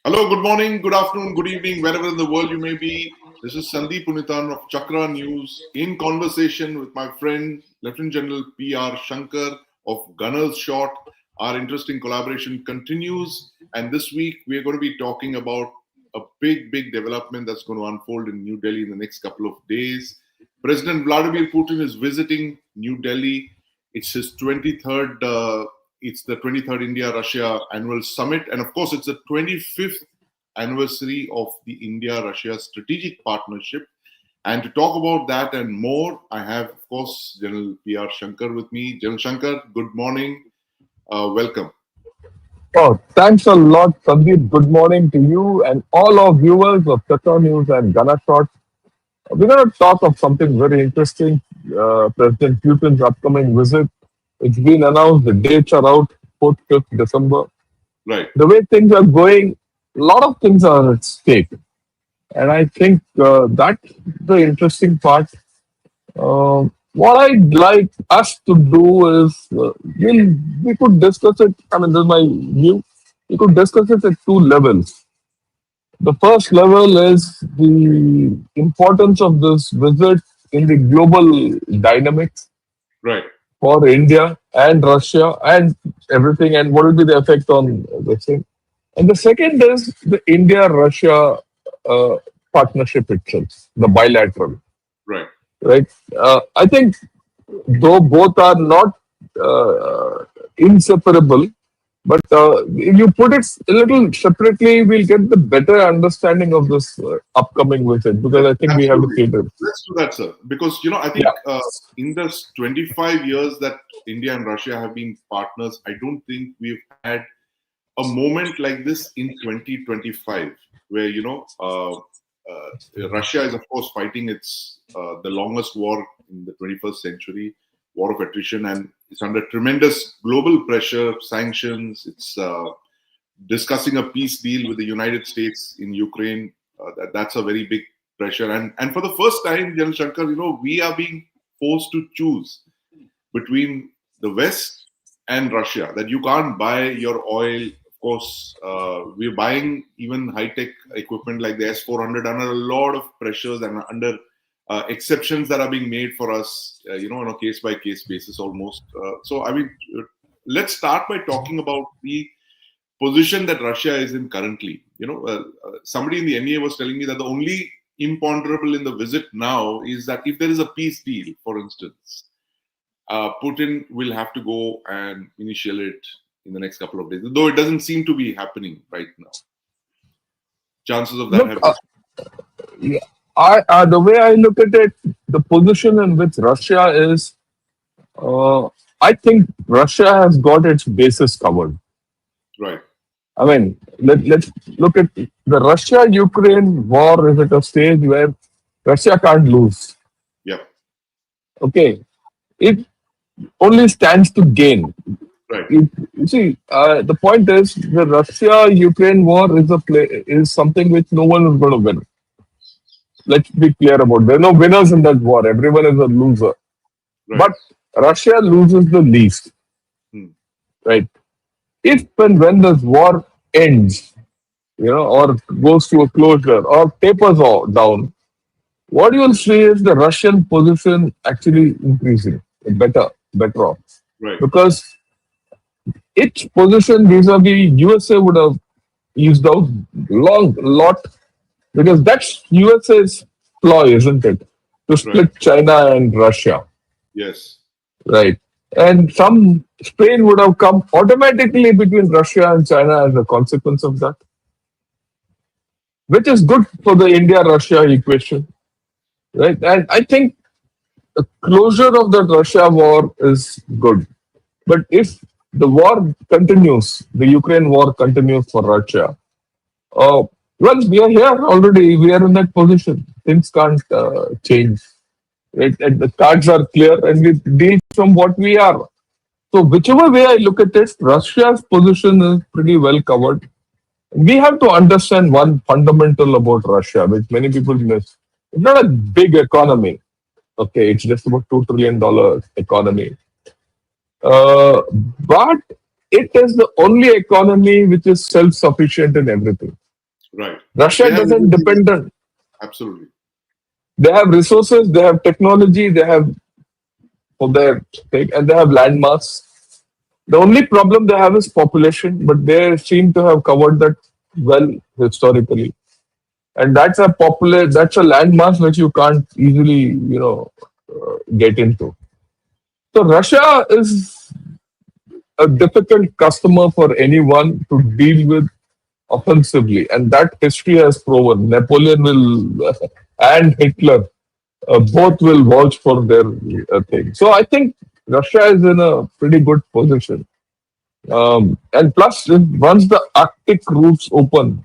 Hello, good morning, good afternoon, good evening, wherever in the world you may be. This is Sandeep Unnithan of Chakra News in conversation with my friend Lieutenant General PR Shankar of Gunners Shot. Our interesting collaboration continues, and this week we are going to be talking about a big development that's going to unfold in New Delhi in the next couple of days. President Vladimir Putin is visiting New Delhi. It's his 23rd it's the 23rd India-Russia annual summit. And of course, it's the 25th anniversary of the India-Russia strategic partnership. And to talk about that and more, I have, of course, General PR Shankar with me. General Shankar, good morning. Welcome. Oh, thanks a lot, Sandeep. Good morning to you and all our viewers of Chakra News and Ghana Shot. We're going to talk of something very interesting. President Putin's upcoming visit. It's been announced, the dates are out, 4th, 5th December. Right. The way things are going, a lot of things are at stake. And I think that's the interesting part. What I'd like us to do is, we could discuss it, I mean, this is my view, we could discuss it at two levels. The first level is the importance of this visit in the global dynamics Right. for India and Russia and everything, and what will be the effect on the thing. And the second is the India-Russia partnership itself, the bilateral, Right. right? I think though both are not inseparable, but if you put it a little separately, we'll get the better understanding of this upcoming visit, because I think we have to Absolutely. cater. Let's do that, sir. Because, I think Yeah. in the 25 years that India and Russia have been partners, I don't think we've had a moment like this in 2025, where Russia is of course fighting its the longest war in the 21st century, war of attrition, and it's under tremendous global pressure, sanctions. It's discussing a peace deal with the United States in Ukraine. That's a very big pressure, and for the first time, General Shankar, we are being forced to choose between the West and Russia. That you can't buy your oil. Of course, we're buying even high-tech equipment like the S-400 under a lot of pressures and under exceptions that are being made for us, on a case-by-case basis almost. So, I mean, let's start by talking about the position that Russia is in currently. Somebody in the NEA was telling me that the only imponderable in the visit now is that if there is a peace deal, for instance, Putin will have to go and initiate it in the next couple of days, though it doesn't seem to be happening right now. Chances of that Look, have. yeah, the way I look at it, the position in which Russia is, I think Russia has got its bases covered. Right. I mean, let's look at the Russia-Ukraine war is at a stage where Russia can't lose. Yeah. Okay, it only stands to gain. Right. You see, the point is the Russia-Ukraine war is something which no one is going to win. Let's be clear about it. There are no winners in that war. Everyone is a loser. Right. But Russia loses the least. Right? If and when this war ends, or goes to a closure or tapers down, what you will see is the Russian position actually increasing, better off. Right. Because its position vis-a-vis USA would have eased out lot, because that's USA's ploy, isn't it? To split China and Russia. Yes. Right. And some strain would have come automatically between Russia and China as a consequence of that, which is good for the India-Russia equation. Right. And I think the closure of the Russia war is good. But if the war continues, the Ukraine war continues for Russia, well, we are here already. We are in that position. Things can't change. Right? And the cards are clear, and we deal from what we are. So whichever way I look at it, Russia's position is pretty well covered. We have to understand one fundamental about Russia, which many people miss. It's not a big economy. Okay, it's just about $2 trillion economy. But it is the only economy which is self-sufficient in everything. Right. Russia They have doesn't everything. depend on. Absolutely. They have resources, they have technology, they have for their thing, and they have landmass. The only problem they have is population, but they seem to have covered that well historically. And that's a that's a landmass which you can't easily, get into. So Russia is a difficult customer for anyone to deal with offensively, and that history has proven. Napoleon will and Hitler both will vouch for their thing. So I think Russia is in a pretty good position. And plus, once the Arctic routes open,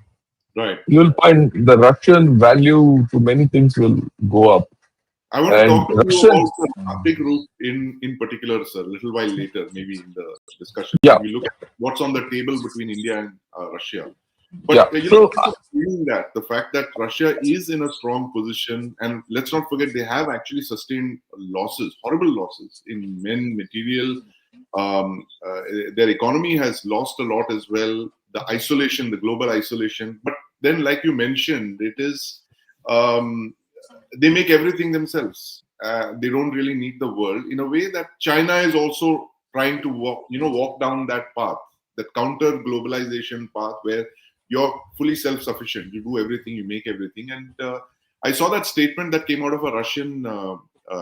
Right. you'll find the Russian value to many things will go up. I want to And talk to you Russian, about the Arctic route in particular, sir, a little while later, maybe in the discussion, yeah, when we look at what's on the table between India and Russia. But yeah. So just feeling that the fact that Russia is in a strong position, and let's not forget they have actually sustained losses, horrible losses in men, material. Their economy has lost a lot as well. The isolation, the global isolation. But then, like you mentioned, it is. They make everything themselves. They don't really need the world in a way that China is also trying to walk down that path, the counter globalization path where you're fully self-sufficient. You do everything, you make everything. And I saw that statement that came out of a Russian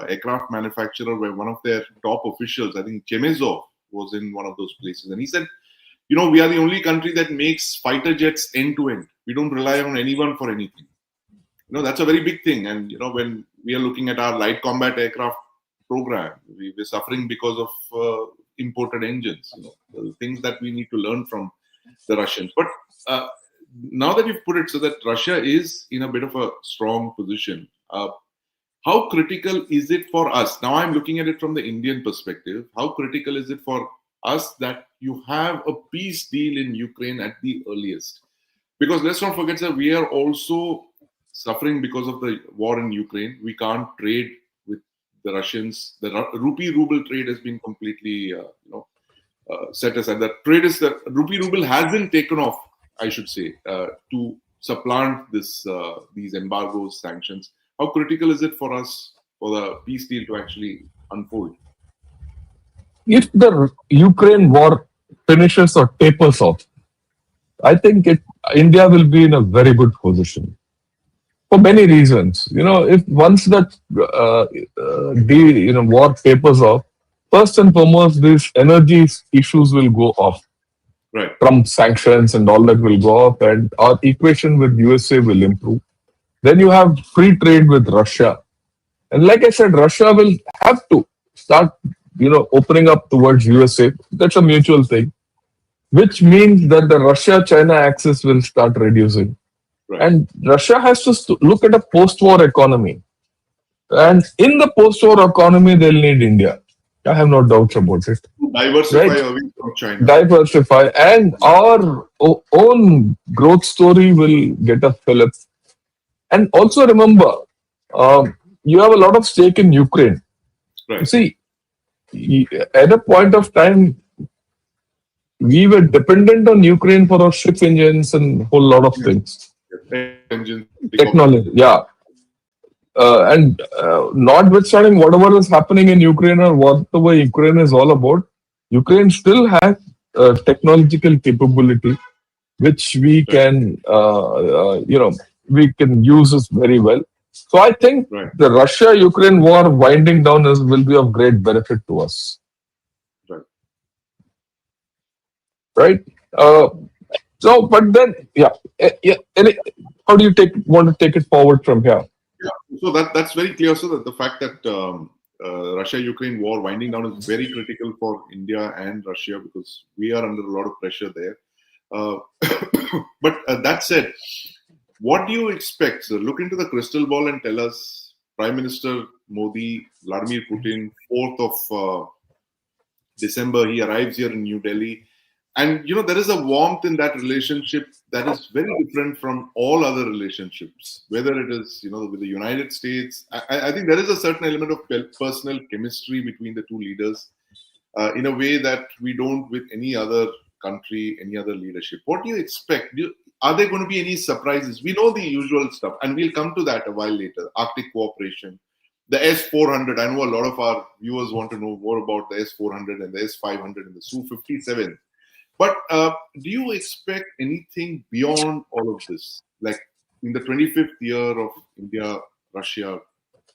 aircraft manufacturer where one of their top officials, I think Chemezov, was in one of those places. And he said, we are the only country that makes fighter jets end to end. We don't rely on anyone for anything. That's a very big thing. And when we are looking at our light combat aircraft program, we're suffering because of imported engines. The things that we need to learn from the Russians. But now that you've put it so that Russia is in a bit of a strong position, how critical is it for us? Now I'm looking at it from the Indian perspective. How critical is it for us that you have a peace deal in Ukraine at the earliest? Because let's not forget that we are also suffering because of the war in Ukraine. We can't trade with the Russians. The rupee ruble trade has been completely, set aside. The rupee ruble hasn't taken off, I should say, to supplant these embargoes, sanctions. How critical is it for us for the peace deal to actually unfold? if the Ukraine war finishes or tapers off, I think India will be in a very good position for many reasons. If once that war tapers off, first and foremost, these energy issues will go off. Right. Trump sanctions and all that will go off, and our equation with USA will improve. Then you have free trade with Russia, and like I said, Russia will have to start, opening up towards USA. That's a mutual thing, which means that the Russia-China axis will start reducing. Right. And Russia has to look at a post-war economy. And in the post-war economy, they'll need India. I have no doubts about it. Diversify Right? away from China. Diversify. And our own growth story will get a fillip. And also remember, you have a lot of stake in Ukraine. Right. You see, at a point of time, we were dependent on Ukraine for our ship engines and a whole lot of things. Engines, Technology, yeah. And notwithstanding whatever is happening in Ukraine or whatever Ukraine is all about, Ukraine still has technological capability, which we can, we can use this very well. So I think the Russia-Ukraine war winding down will be of great benefit to us. Right? But then, how do you want to take it forward from here? Yeah, so that's very clear. So that the fact that Russia-Ukraine war winding down is very critical for India and Russia because we are under a lot of pressure there. But that said, what do you expect? So look into the crystal ball and tell us, Prime Minister Modi, Vladimir Putin, 4th of December, he arrives here in New Delhi. And, there is a warmth in that relationship that is very different from all other relationships, whether it is, with the United States. I think there is a certain element of personal chemistry between the two leaders. in a way that we don't with any other country, any other leadership. What do you expect? Are there going to be any surprises? We know the usual stuff, and we'll come to that a while later. Arctic cooperation, the S-400. I know a lot of our viewers want to know more about the S-400 and the S-500 and the Su-57. But do you expect anything beyond all of this? Like in the 25th year of India-Russia,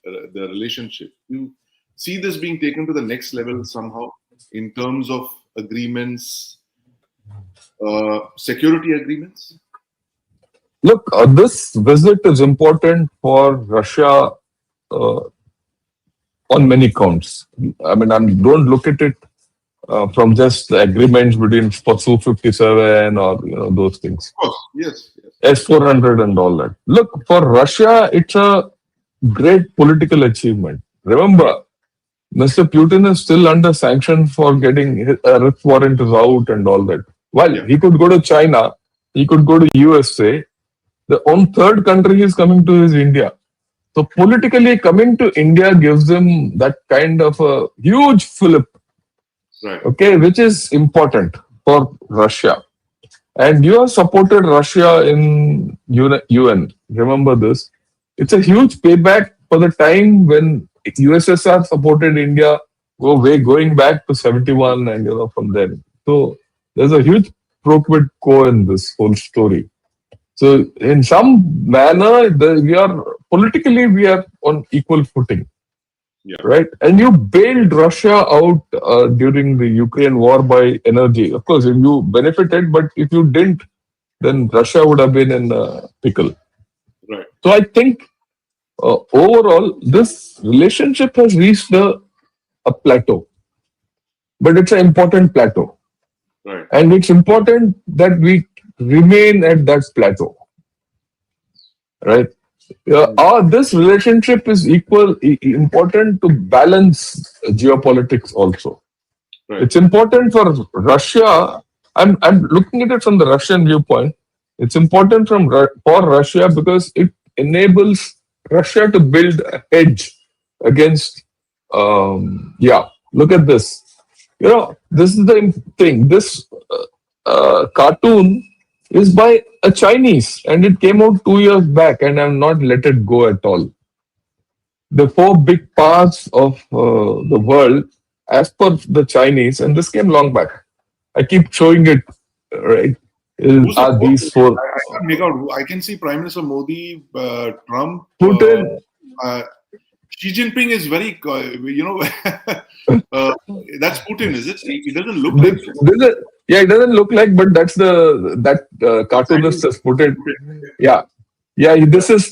the relationship, you see this being taken to the next level somehow in terms of agreements, security agreements? Look, this visit is important for Russia on many counts. I mean, don't look at it from just the agreements between Su-57 or those things. Of course, yes. S-400 and all that. Look, for Russia, it's a great political achievement. Remember, Mr. Putin is still under sanction for getting his arrest warrant is out and all that. While he could go to China, he could go to USA. The third country he's coming to is India. So politically, coming to India gives him that kind of a huge fillip, okay, which is important for Russia. And you have supported Russia in UN. Remember this. It's a huge payback for the time when USSR supported India going back to 71 and from there. So there's a huge pro quid quo in this whole story. So in some manner, we are on equal footing, right? And you bailed Russia out during the Ukraine war by energy. Of course, you benefited, but if you didn't, then Russia would have been in a pickle. Right. So I think overall, this relationship has reached a plateau, but it's an important plateau. Right. And it's important that we remain at that plateau, right? This relationship is important to balance geopolitics also. Right. It's important for Russia. I'm looking at it from the Russian viewpoint. It's important for Russia because it enables Russia to build a hedge against. Look at this. This is the thing. This cartoon is by a Chinese and it came out 2 years back and I've not let it go at all. The 4 big powers of the world as per the Chinese, and this came long back. I keep showing it, right? Are these 4? I can't make out. I can see Prime Minister Modi, Trump, Putin. Xi Jinping is very, that's Putin, is it? It doesn't look like it. It doesn't look like, but that's that cartoonist has put it. Yeah. This is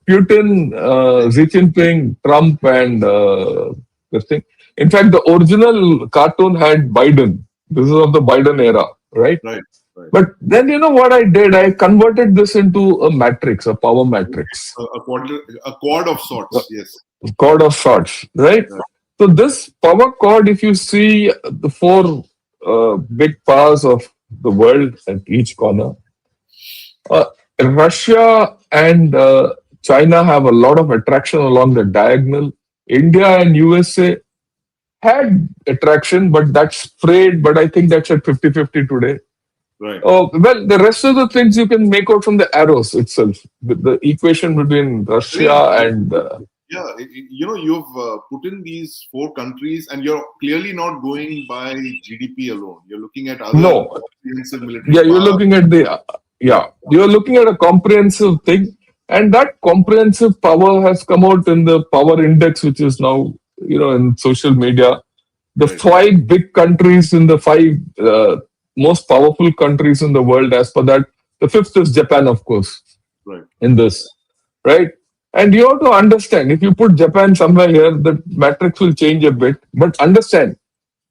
Putin, Xi Jinping, Trump, and this thing. In fact, the original cartoon had Biden. This is of the Biden era, right? Right. But then what I did? I converted this into a matrix, a power matrix. A quad of sorts, yes. Chord of sorts, right? So this power chord, if you see the 4 big powers of the world at each corner, Russia and China have a lot of attraction along the diagonal. India and USA had attraction, but that's frayed. But I think that's at 50-50 today. Right. Well, the rest of the things you can make out from the arrows itself. The equation between Russia and you've put in these 4 countries, and you're clearly not going by GDP alone. You're looking at other comprehensive military. You're looking at you're looking at a comprehensive thing, and that comprehensive power has come out in the power index, which is now in social media. The 5 big countries in the 5 most powerful countries in the world. As per that, the 5th is Japan, of course. Right. In this, right? And you have to understand, if you put Japan somewhere here, the matrix will change a bit. But understand,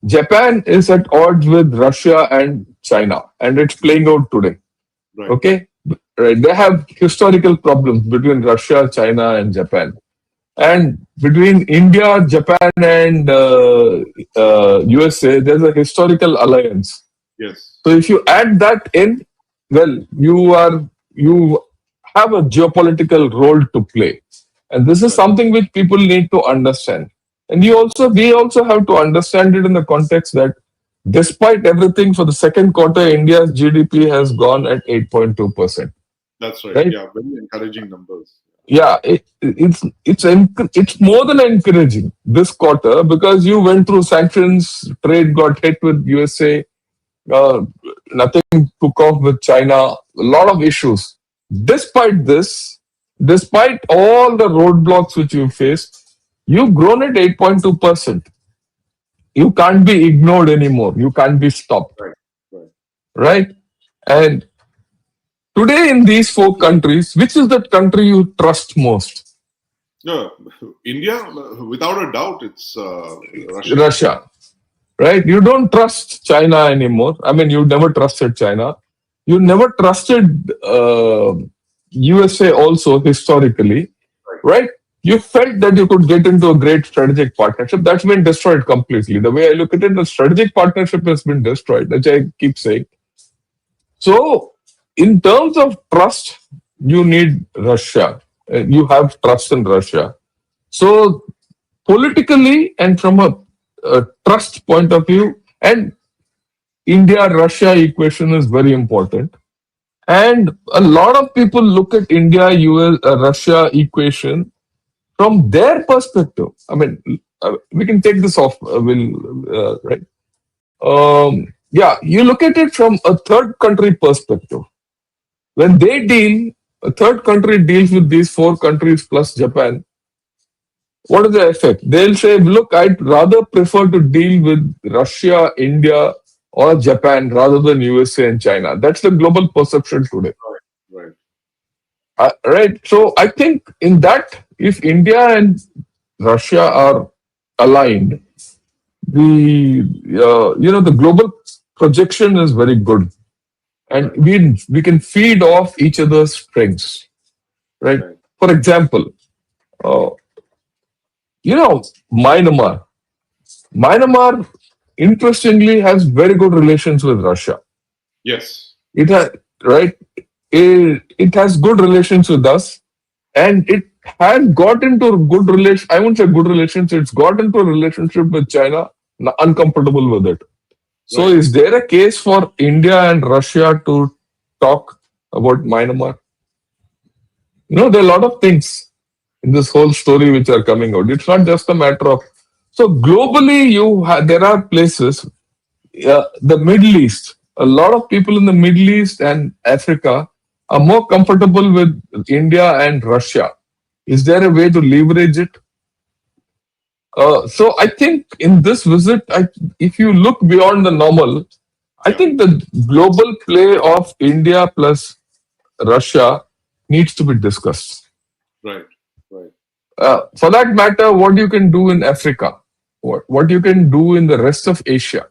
Japan is at odds with Russia and China, and it's playing out today. Right. Okay? Right. They have historical problems between Russia, China, and Japan. And between India, Japan, and USA, there's a historical alliance. Yes. So if you add that in, well, you have a geopolitical role to play. And this is something which people need to understand. And we also have to understand it in the context that despite everything, for the second quarter, India's GDP has gone at 8.2%. That's right. Right? Yeah, very encouraging numbers. Yeah, it's more than encouraging this quarter because you went through sanctions, trade got hit with USA, uh, nothing took off with China, a lot of issues. Despite this, despite all the roadblocks which you faced, you've grown at 8.2%. You can't be ignored anymore. You can't be stopped, Right. Right. right? And today, in these four countries, which is the country you trust most? No, India, without a doubt, it's Russia. Russia, right? You don't trust China anymore. I mean, you never trusted China. You never trusted USA also historically, right? You felt that you could get into a great strategic partnership. That's been destroyed completely. The way I look at it, the strategic partnership has been destroyed, which I keep saying. So, in terms of trust, you need Russia. You have trust in Russia. So, politically and from a trust point of view, and India-Russia equation is very important. And a lot of people look at India-US-Russia equation from their perspective. I mean, we can take this off. Right? Yeah, you look at it from a third country perspective. When they deal, a third country deals with these four countries plus Japan. What is the effect? They'll say, look, I'd rather prefer to deal with Russia, India, or Japan rather than USA and China. That's the global perception today. Right. Right. So I think in that, if India and Russia are aligned, the global projection is very good, and we can feed off each other's strengths. Right. For example, uh, Myanmar. Myanmar, interestingly, has very good relations with Russia. Yes. It has right. It has good relations with us, and it has got into a good relation. I won't say good relations. It's got into a relationship with China, uncomfortable with it. So, Right. is there a case for India and Russia to talk about Myanmar? There are a lot of things in this whole story which are coming out. It's not just a matter of. So globally, there are places, the Middle East. A lot of people in the Middle East and Africa are more comfortable with India and Russia. Is there a way to leverage it? So I think in this visit, if you look beyond the normal, I think the global play of India plus Russia needs to be discussed. Right. Right. For that matter, what you can do in Africa, what you can do in the rest of Asia,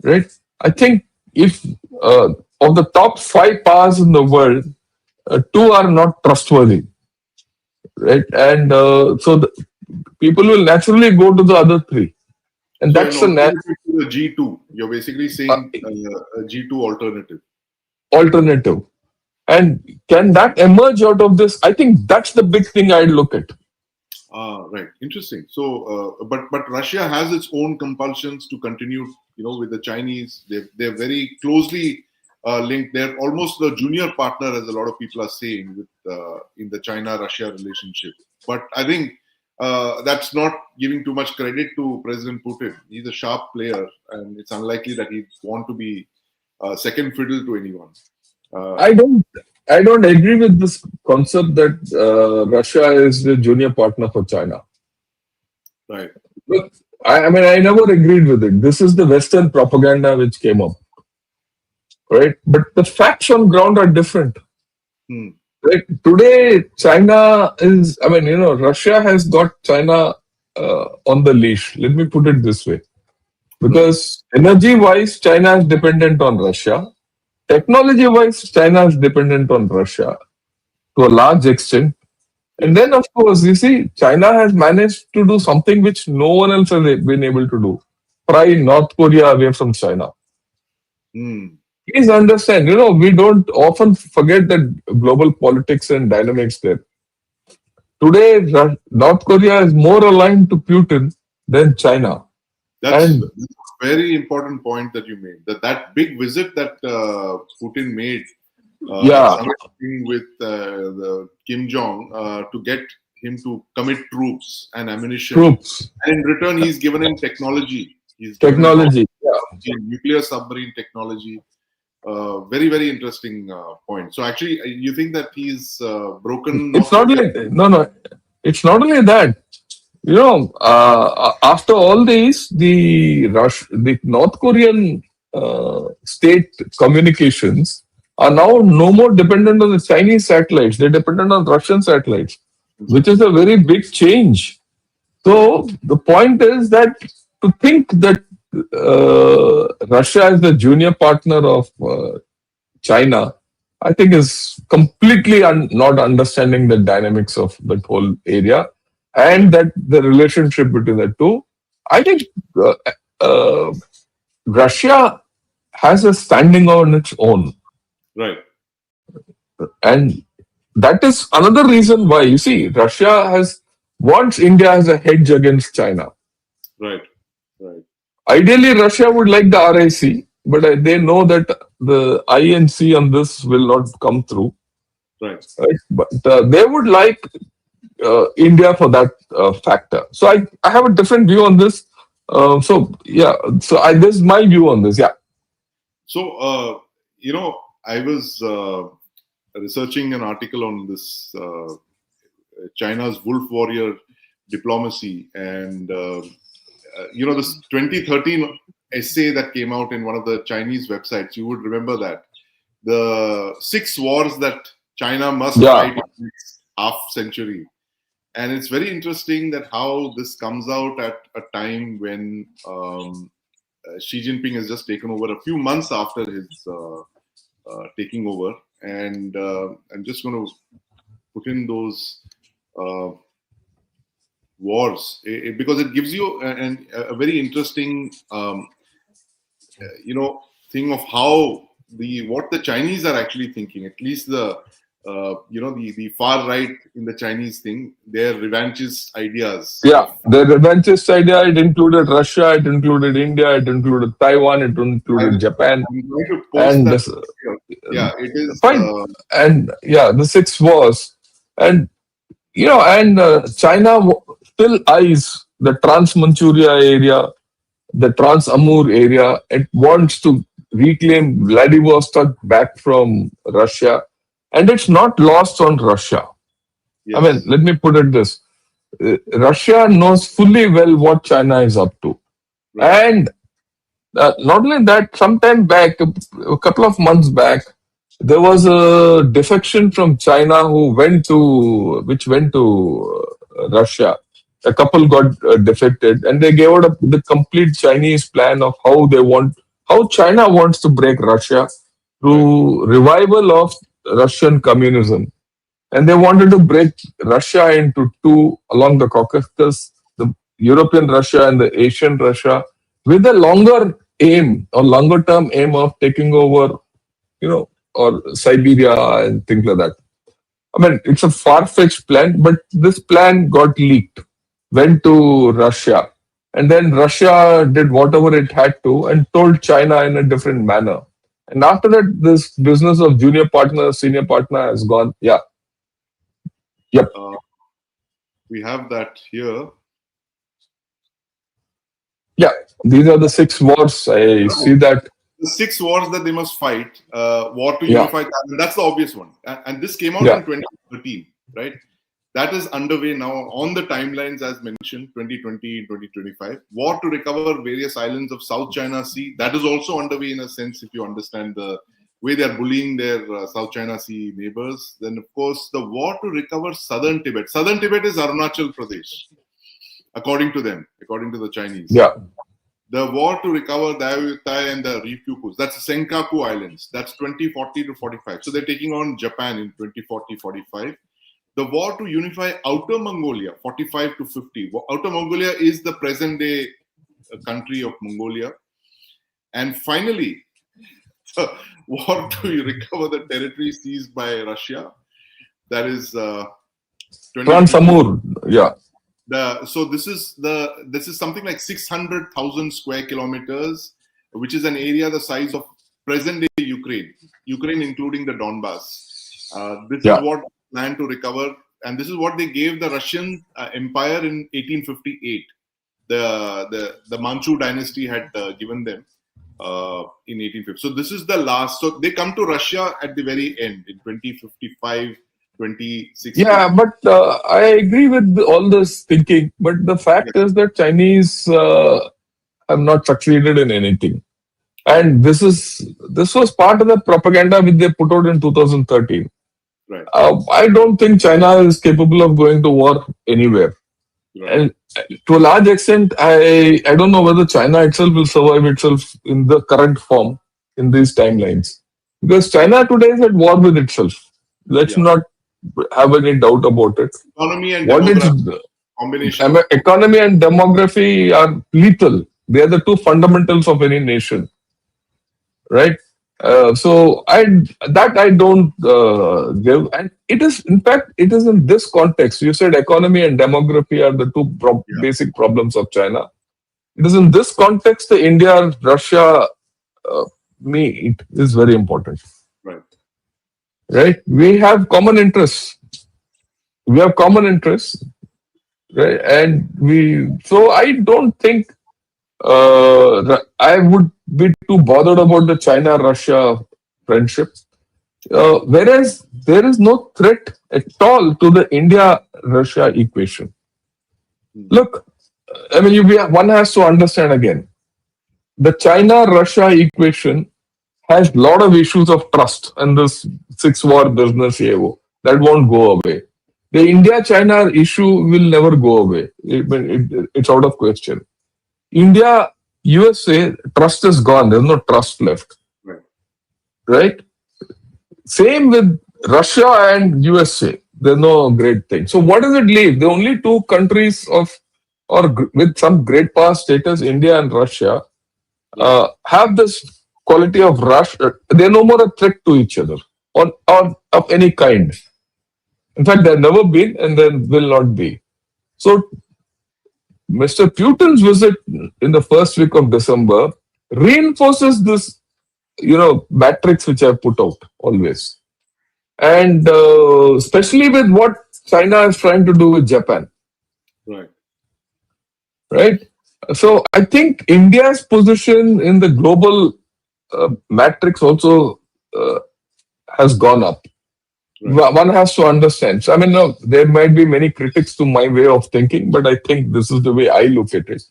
right? I think if of the top 5 powers in the world, 2 are not trustworthy, right? And so people will naturally go to the other 3. And So, that's the the G2, you're basically saying a G2 alternative. Alternative. And can that emerge out of this? I think that's the big thing I'd look at. Right. Interesting. So, but Russia has its own compulsions to continue, with the Chinese. They're very closely linked. They're almost the junior partner, as a lot of people are saying, with in the China-Russia relationship. But I think that's not giving too much credit to President Putin. He's a sharp player, and it's unlikely that he'd want to be second fiddle to anyone. I don't agree with this concept that Russia is the junior partner for China. Right. Look, I mean, I never agreed with it. This is the Western propaganda which came up, right? But the facts on ground are different. Right? Today, China is, Russia has got China on the leash. Let me put it this way. Because energy-wise, China is dependent on Russia. Technology-wise, China is dependent on Russia to a large extent. And then, of course, you see, China has managed to do something which no one else has been able to do. Pry North Korea away from China. Please understand, we don't often forget that global politics and dynamics there. today North Korea is more aligned to Putin than China. That's And a very important point that you made. That big visit that Putin made at yeah, something with the Kim Jong to get him to commit troops and ammunition, troops, and in return he's given him technology. He's given him technology. Yeah. nuclear submarine technology. Very very interesting point. So actually, you think that he's broken It's North not Korea? like no. It's not only that. After all these, the North Korean state communications are now no more dependent on the Chinese satellites. They're dependent on Russian satellites, which is a very big change. So the point is that to think that Russia is the junior partner of China, I think is completely not understanding the dynamics of that whole area and that the relationship between the two. I think uh, uh, Russia has a standing on its own, Right, and that is another reason why you see Russia has wants India as a hedge against China. right, right, Ideally, Russia would like the RIC, but they know that the INC on this will not come through. right. Right? But they would like India for that factor. So I have a different view on this. This is my view on this. Yeah, So I was researching an article on this China's wolf warrior diplomacy, and this 2013 essay that came out in one of the Chinese websites. You would remember that the 6 wars that China must yeah, fight in the next half century. And it's very interesting that how this comes out at a time when Xi Jinping has just taken over a few months after his taking over. And I'm just going to put in those uh, wars because it gives you a very interesting, thing of how what the Chinese are actually thinking. At least the far right in the Chinese thing, their revanchist ideas yeah. of The revanchist idea, it included Russia, it included India, it included Taiwan, it included Japan, I'm going to post and that this, here. Yeah, it is. fine. And yeah, the 6 wars. And China still eyes the Trans-Manchuria area, the Trans-Amur area. It wants to reclaim Vladivostok back from Russia, and it's not lost on Russia. I mean, Yes, let me put it this: Russia knows fully well what China is up to, right. and not only that, sometime back, a couple of months back, there was a defection from China which went to Russia. A couple got defected, and they gave out the complete Chinese plan of how China wants to break Russia Right. through revival of Russian communism, and they wanted to break Russia into two along the Caucasus, the European Russia and the Asian Russia, with a longer aim or longer term aim of taking over, or Siberia and things like that. I mean, it's a far-fetched plan, but this plan got leaked, went to Russia, and then Russia did whatever it had to and told China in a different manner. And after that, this business of junior partner, senior partner has gone. Yeah, yep, Uh, we have that here. yeah. These are the 6 wars. I see that. The 6 wars that they must fight. War to Yeah, unify Thailand. That's the obvious one. And this came out in yeah, 2013, right? That is underway now on the timelines as mentioned, 2020, 2025. War to recover various islands of South China Sea. That is also underway in a sense, if you understand the way they are bullying their South China Sea neighbors. Then, of course, the war to recover Southern Tibet. Southern Tibet is Arunachal Pradesh, according to them, according to the Chinese. yeah, The war to recover Diaoyutai and the Ryukyukus, that's Senkaku Islands, that's 2040 to 45. So they're taking on Japan in 2040, 45. The war to unify Outer Mongolia, 45 to 50. Outer Mongolia is the present day country of Mongolia. And finally, the war to recover the territory seized by Russia, that is Trans-Amur, yeah. So this is something like 600,000 square kilometers, which is an area the size of present-day Ukraine including the Donbass. This is what they plan to recover, and this is what they gave the Russian Empire in 1858. The Manchu dynasty had given them in 1850. So this is the last. So they come to Russia at the very end in 2055, 2060. Yeah, but I agree with all this thinking. But the fact is that Chinese have not succeeded in anything, and this was part of the propaganda which they put out in 2013. Right. I don't think China is capable of going to war anywhere. Right. And to a large extent, I don't know whether China itself will survive itself in the current form in these timelines. Because China today is at war with itself. Let's not have any doubt about it. Economy and demography combination. Economy and demography are lethal. They are the two fundamentals of any nation. Right? So I don't give, and it is in fact it is in this context. You said economy and demography are the two basic problems of China. It is in this context the India-Russia meet is very important. Right? We have common interests. Right? And so I don't think I would be too bothered about the China-Russia friendship. Whereas there is no threat at all to the India-Russia equation. Look, I mean, one has to understand again, the China-Russia equation has a lot of issues of trust and this six-war business that won't go away. The India-China issue will never go away. It's out of question. India, USA, trust is gone. There's no trust left. Right? Same with Russia and USA. There's no great thing. So what does it leave? The only two countries with some great power status, India and Russia, have this quality of Russia. They're no more a threat to each other or of any kind. In fact, they've never been and then will not be. So Mr. Putin's visit in the first week of December reinforces this, matrix which I've put out always. And especially with what China is trying to do with Japan. Right? So I think India's position in the global matrix also has gone up. One has to understand. So, I mean, no, there might be many critics to my way of thinking, but I think this is the way I look at it.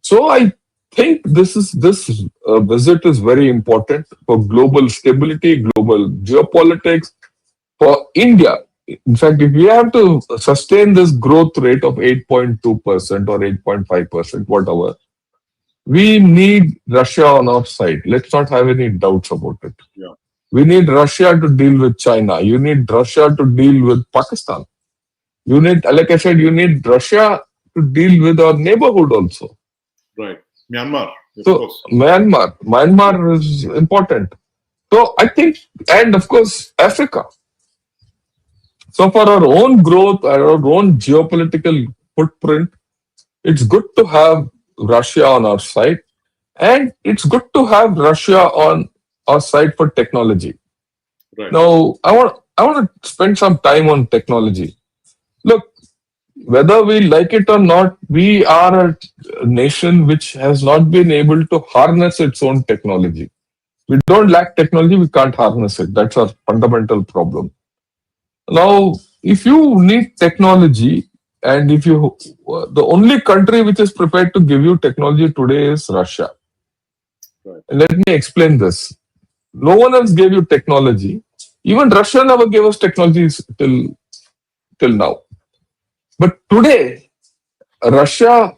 So I think this visit is very important for global stability, global geopolitics, for India. In fact, if we have to sustain this growth rate of 8.2% or 8.5%, whatever, we need Russia on our side. Let's not have any doubts about it. We need Russia to deal with China. You need Russia to deal with Pakistan. You need, like I said, you need Russia to deal with our neighborhood also. Right. Myanmar. So Myanmar is important. So I think, and of course, Africa. So for our own growth, our own geopolitical footprint, it's good to have Russia on our side. And it's good to have Russia on our side for technology. Now, I want to spend some time on technology. Look, whether we like it or not, we are a nation which has not been able to harness its own technology. We don't lack technology, we can't harness it. That's our fundamental problem. Now, if you need technology, and the only country which is prepared to give you technology today is Russia. And let me explain this. No one else gave you technology. Even Russia never gave us technologies till now. But today, Russia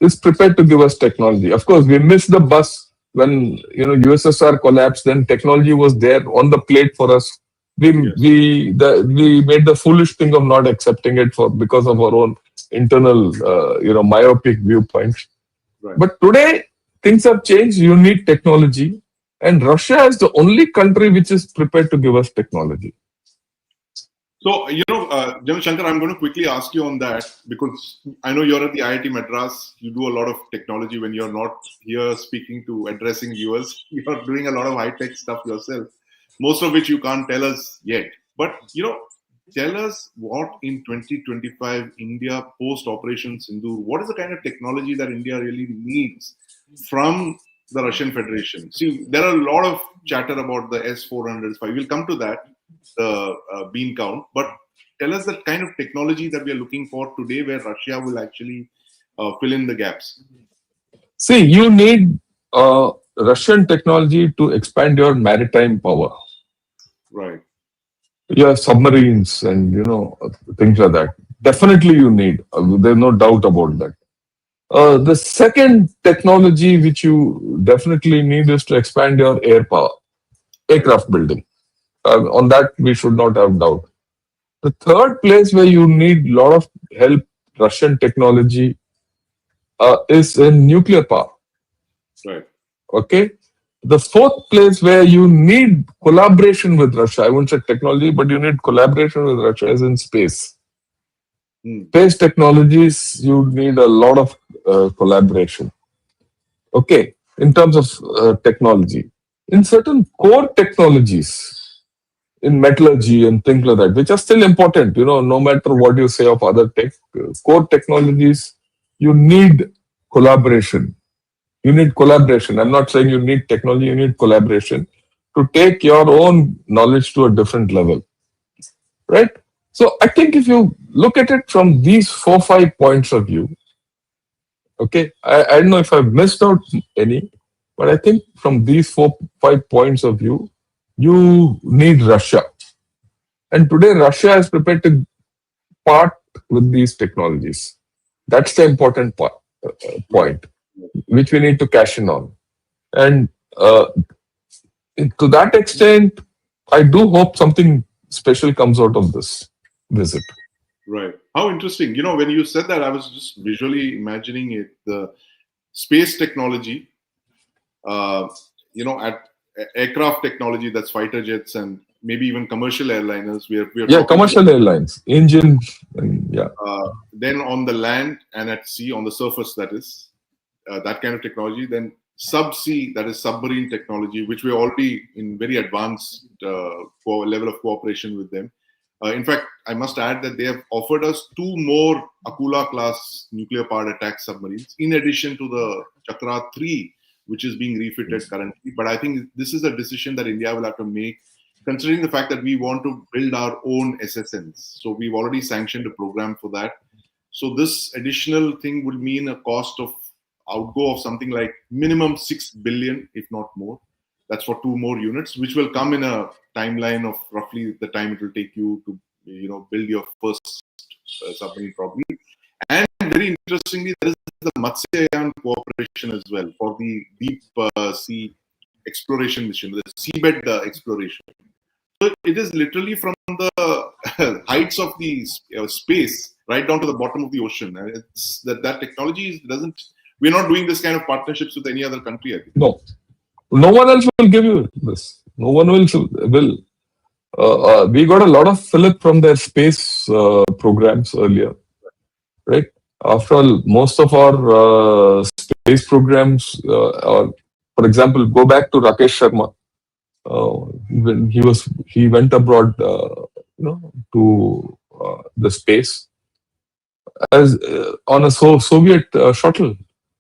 is prepared to give us technology. Of course, we missed the bus when USSR collapsed. Then technology was there on the plate for us. We made the foolish thing of not accepting it because of our own internal myopic viewpoints. But today things have changed. You need technology. And Russia is the only country which is prepared to give us technology. So, General Shankar, I'm going to quickly ask you on that because I know you're at the IIT Madras. You do a lot of technology when you're not here speaking to addressing viewers. You're doing a lot of high-tech stuff yourself, most of which you can't tell us yet. But, tell us what in 2025 India post-Operation Sindoor, what is the kind of technology that India really needs from the Russian Federation? See, there are a lot of chatter about the S-400s. We'll come to that, the bean count. But tell us the kind of technology that we are looking for today where Russia will actually fill in the gaps. See, you need Russian technology to expand your maritime power. Right. You have submarines and, things like that. Definitely you need. There's no doubt about that. The second technology which you definitely need is to expand your air power, aircraft building. On that, we should not have doubt. The third place where you need a lot of help, Russian technology, is in nuclear power. Right. Okay. The fourth place where you need collaboration with Russia, I won't say technology, but you need collaboration with Russia, is in space. Space technologies, you need a lot of collaboration. Okay. In terms of technology. In certain core technologies, in metallurgy and things like that, which are still important, no matter what you say of other core technologies, you need collaboration. You need collaboration. I'm not saying you need technology, you need collaboration to take your own knowledge to a different level. Right? So I think if you look at it from these 4-5 points of view, okay, I don't know if I've missed out any, but I think from these 4-5 points of view, you need Russia. And today Russia is prepared to part with these technologies. That's the important point, which we need to cash in on. And to that extent, I do hope something special comes out of this visit. Right. How interesting. When you said that, I was just visually imagining it. The space technology, at aircraft technology, that's fighter jets and maybe even commercial airliners. Yeah, commercial airlines, engines, yeah. Then on the land and at sea, on the surface, that is, that kind of technology. Then subsea, that is submarine technology, which we're already in very advanced level of cooperation with them. In fact, I must add that they have offered us 2 more Akula class nuclear powered attack submarines, in addition to the Chakra 3, which is being refitted currently. But I think this is a decision that India will have to make, considering the fact that we want to build our own SSNs. So we've already sanctioned a program for that. So this additional thing will mean a cost of outgo of something like minimum 6 billion, if not more. That's for 2 more units, which will come in a timeline of roughly the time it will take you to, build your first submarine probably. And very interestingly, there is the Matsyayan cooperation as well for the deep sea exploration mission, the seabed exploration. So it is literally from the heights of the space right down to the bottom of the ocean. And it's that technology doesn't. We're not doing this kind of partnerships with any other country, I think. No one else will give you this. No one will. We got a lot of fillip from their space programs earlier, right? After all, most of our space programs, for example, go back to Rakesh Sharma. When he went abroad, to the space as on a Soviet shuttle.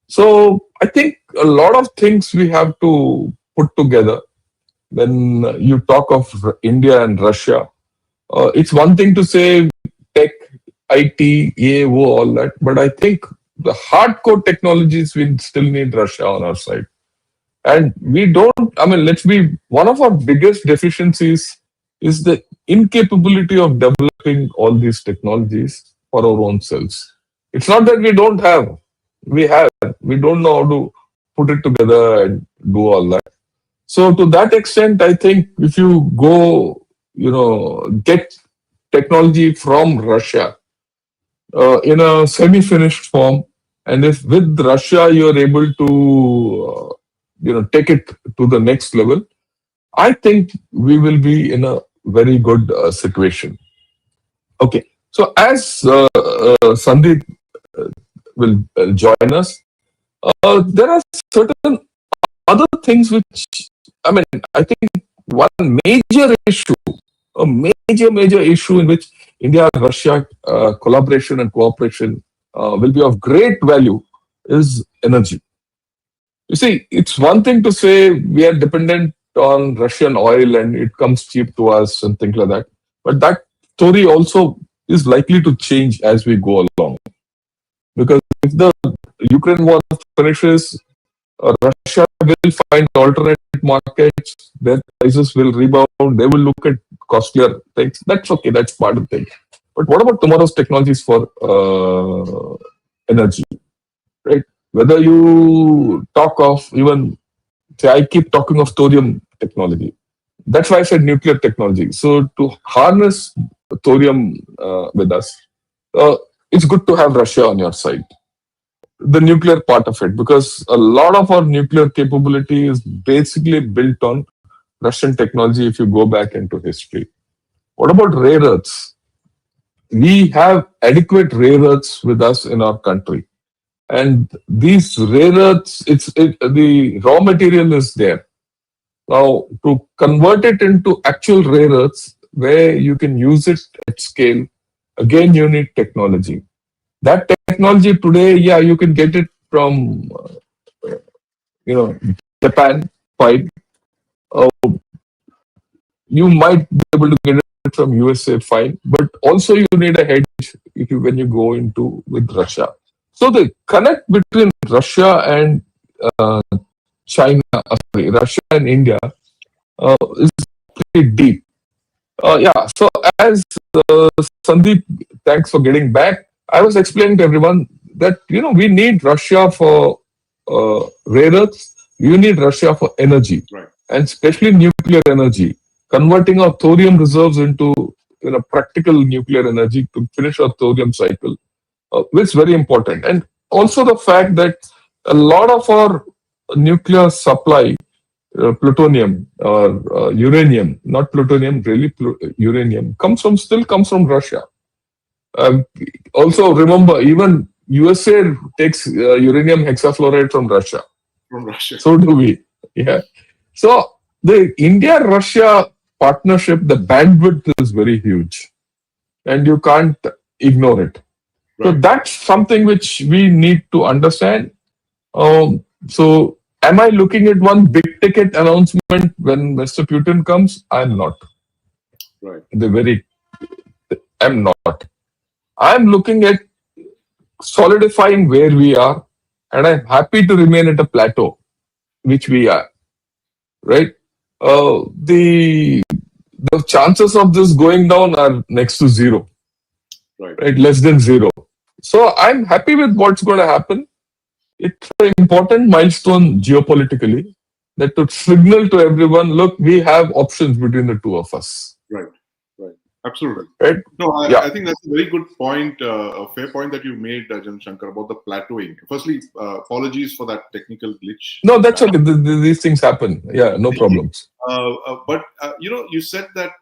So I think a lot of things we have to put together when you talk of India and Russia. It's one thing to say tech, IT, EAO, all that, but I think the hardcore technologies we still need Russia on our side. And we don't, one of our biggest deficiencies is the incapability of developing all these technologies for our own selves. It's not that we don't have, we have, we don't know how to put it together and do all that. So to that extent, I think if you go, get technology from Russia in a semi-finished form, and if with Russia you're able to take it to the next level, I think we will be in a very good situation. Okay. So as Sandeep will join us, there are certain other things which, I mean, I think one major issue, a major issue in which India and Russia collaboration and cooperation will be of great value is energy. You see, it's one thing to say we are dependent on Russian oil and it comes cheap to us and things like that. But that story also is likely to change as we go along. Because if the Ukraine war finishes, Russia will find alternate markets, their prices will rebound, they will look at costlier things. That's okay, that's part of the thing. But what about tomorrow's technologies for energy, right? Whether you talk of even, say, I keep talking of thorium technology. That's why I said nuclear technology. So to harness thorium with us, uh, it's good to have Russia on your side, the nuclear part of it, because a lot of our nuclear capability is basically built on Russian technology if you go back into history. What about rare earths? We have adequate rare earths with us in our country. And these rare earths, the raw material is there. Now, to convert it into actual rare earths where you can use it at scale, again, you need technology. That technology today, yeah, you can get it from Japan, fine. Uh, you might be able to get it from USA, fine. But also you need a hedge when you go into with Russia. So the connect between Russia and uh, China, sorry, Russia and India is pretty deep. Yeah. So as uh, Sandeep, thanks for getting back. I was explaining to everyone that we need Russia for rare earths. You need Russia for energy, Right. and especially nuclear energy. Converting our thorium reserves into practical nuclear energy to finish our thorium cycle, which is very important. And also the fact that a lot of our nuclear supply, plutonium or uranium, not plutonium, really uranium, still comes from Russia. Um, Also, remember, even USA takes uranium hexafluoride from Russia. From Russia. So do we. Yeah. So the India-Russia partnership, the bandwidth is very huge, and you can't ignore it. So Right. that's something which we need to understand. So am I looking at one big ticket announcement when Mr. Putin comes? I'm not. Right. The very, I'm not. I'm looking at solidifying where we are, and I'm happy to remain at a plateau, which we are. Right. The chances of this going down are next to zero. Right. Right, less than zero. So I'm happy with what's going to happen. It's an important milestone geopolitically that to signal to everyone, look, we have options between the two of us. Right. Right. Absolutely. Right? No, Yeah. I think that's a very good point, a fair point that you made, Shankar, about the plateauing. Firstly, apologies for that technical glitch. No, that's okay. These things happen. Yeah, no problems. But you said that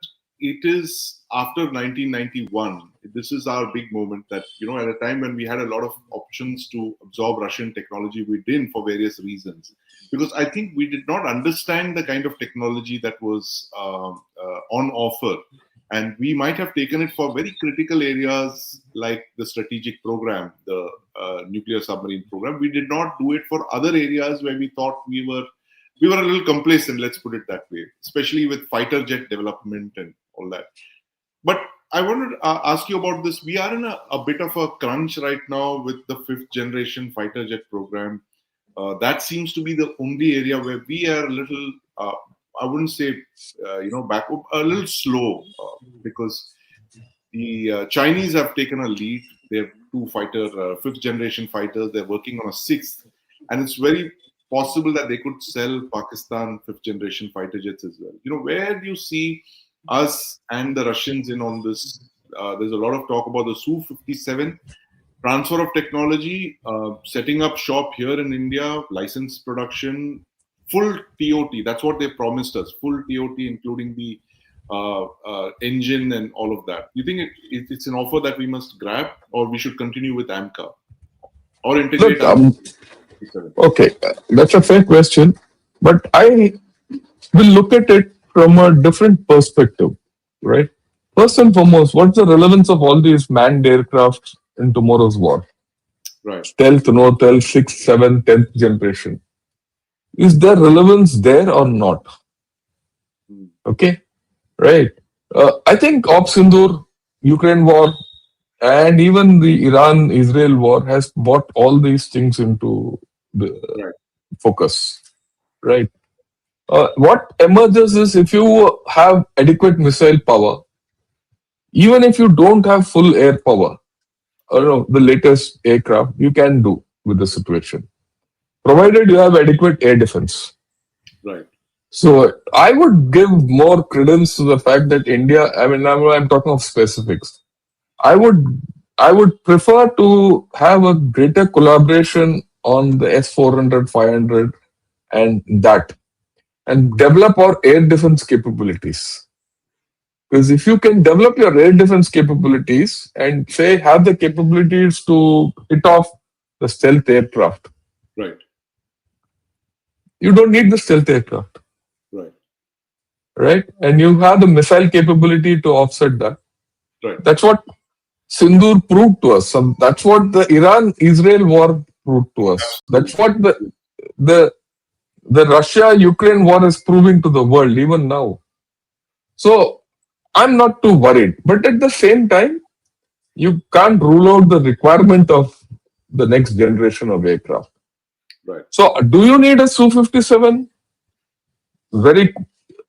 it is after 1991. This is our big moment. That at a time when we had a lot of options to absorb Russian technology, we didn't for various reasons. Because I think we did not understand the kind of technology that was on offer, and we might have taken it for very critical areas like the strategic program, the nuclear submarine program. We did not do it for other areas where we thought we were a little complacent, let's put it that way, especially with fighter jet development and all that. But I wanted to ask you about this. We are in a bit of a crunch right now with the fifth generation fighter jet program. That seems to be the only area where we are a little, I wouldn't say, back, a little slow because the Chinese have taken a lead. They have two fifth generation fighters. They're working on a sixth. And it's very possible that they could sell Pakistan fifth generation fighter jets as well. Where do you see us and the Russians in on this? There's a lot of talk about the Su-57 transfer of technology, setting up shop here in India, license production, full TOT. That's what they promised us, full TOT, including the engine and all of that. You think it's an offer that we must grab, or we should continue with AMCA or integrate Look, AMCA? okay, that's a fair question, but I will look at it from a different perspective, right? First and foremost, what's the relevance of all these manned aircraft in tomorrow's war? Right. Stealth, no stealth, sixth, seventh, 10th generation. Is there relevance there or not? Okay, right. I think Op Sindoor, Ukraine war, and even the Iran-Israel war has brought all these things into the Right. focus, right? What emerges is if you have adequate missile power, even if you don't have full air power, or the latest aircraft, you can do with the situation, provided you have adequate air defense. Right. So I would give more credence to the fact that India. I mean, I'm talking of specifics. I would prefer to have a greater collaboration on the S-400, 500, and that, and develop our air defense capabilities. Because if you can develop your air defense capabilities and say have the capabilities to hit off the stealth aircraft, Right. you don't need the stealth aircraft, Right. right? And you have the missile capability to offset that. Right. That's what Sindoor proved to us. That's what the Iran-Israel war proved to us. That's what the Russia-Ukraine war is proving to the world even now. So I'm not too worried. But at the same time, you can't rule out the requirement of the next generation of aircraft. Right. So do you need a Su-57? Very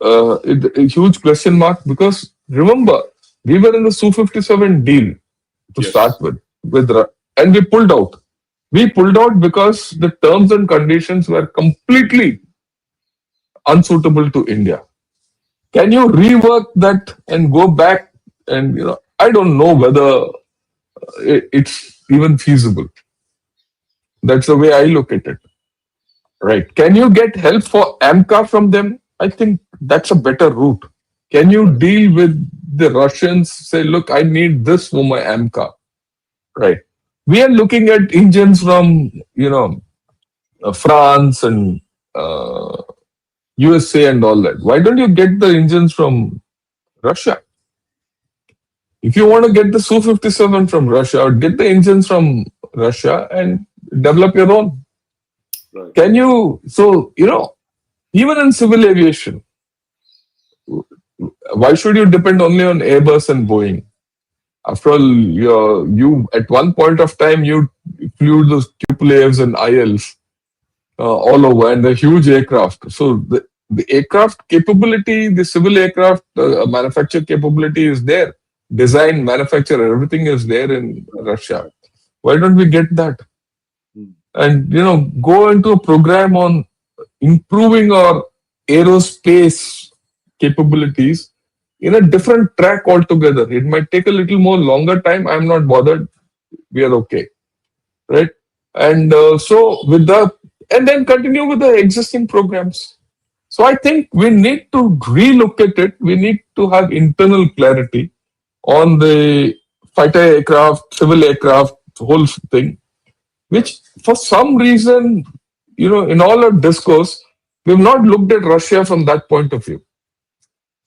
a huge question mark, because remember, we were in the Su-57 deal to Yes. start with, and we pulled out. We pulled out because the terms and conditions were completely unsuitable to India. Can you rework that and go back? And I don't know whether it's even feasible. That's the way I look at it. Right? Can you get help for AMCA from them? I think that's a better route. Can you deal with the Russians? Say, look, I need this for my AMCA. Right? We are looking at engines from France and USA and all that. Why don't you get the engines from Russia? If you want to get the Su-57 from Russia, or get the engines from Russia and develop your own. Right. Can you? So even in civil aviation, why should you depend only on Airbus and Boeing? After all, you at one point of time you flew those Tupolevs and ILs all over, and the huge aircraft. So the aircraft capability, the civil aircraft manufacture capability is there. Design, manufacture, everything is there in Russia. Why don't we get that? And go into a program on improving our aerospace capabilities in a different track altogether. It might take a little more longer time. I'm not bothered. We are okay, right? And so and then continue with the existing programs. So I think we need to relook at it. We need to have internal clarity on the fighter aircraft, civil aircraft, whole thing, which for some reason, in all our discourse, we've not looked at Russia from that point of view.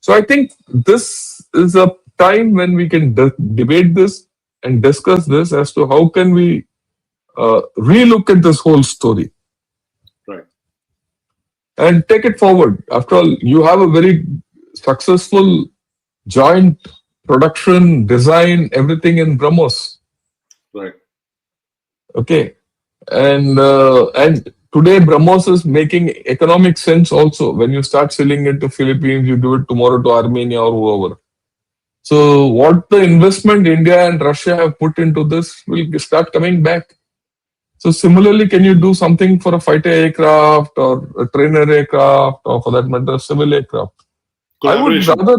So I think this is a time when we can debate this and discuss this as to how can we relook at this whole story. Right. And take it forward. After all, you have a very successful joint production, design, everything in BrahMos. Right. Okay. And today BrahMos is making economic sense also. When you start selling it to Philippines, you do it tomorrow to Armenia or whoever. So what the investment India and Russia have put into this will start coming back. So similarly, can you do something for a fighter aircraft or a trainer aircraft, or for that matter, a civil aircraft? I would rather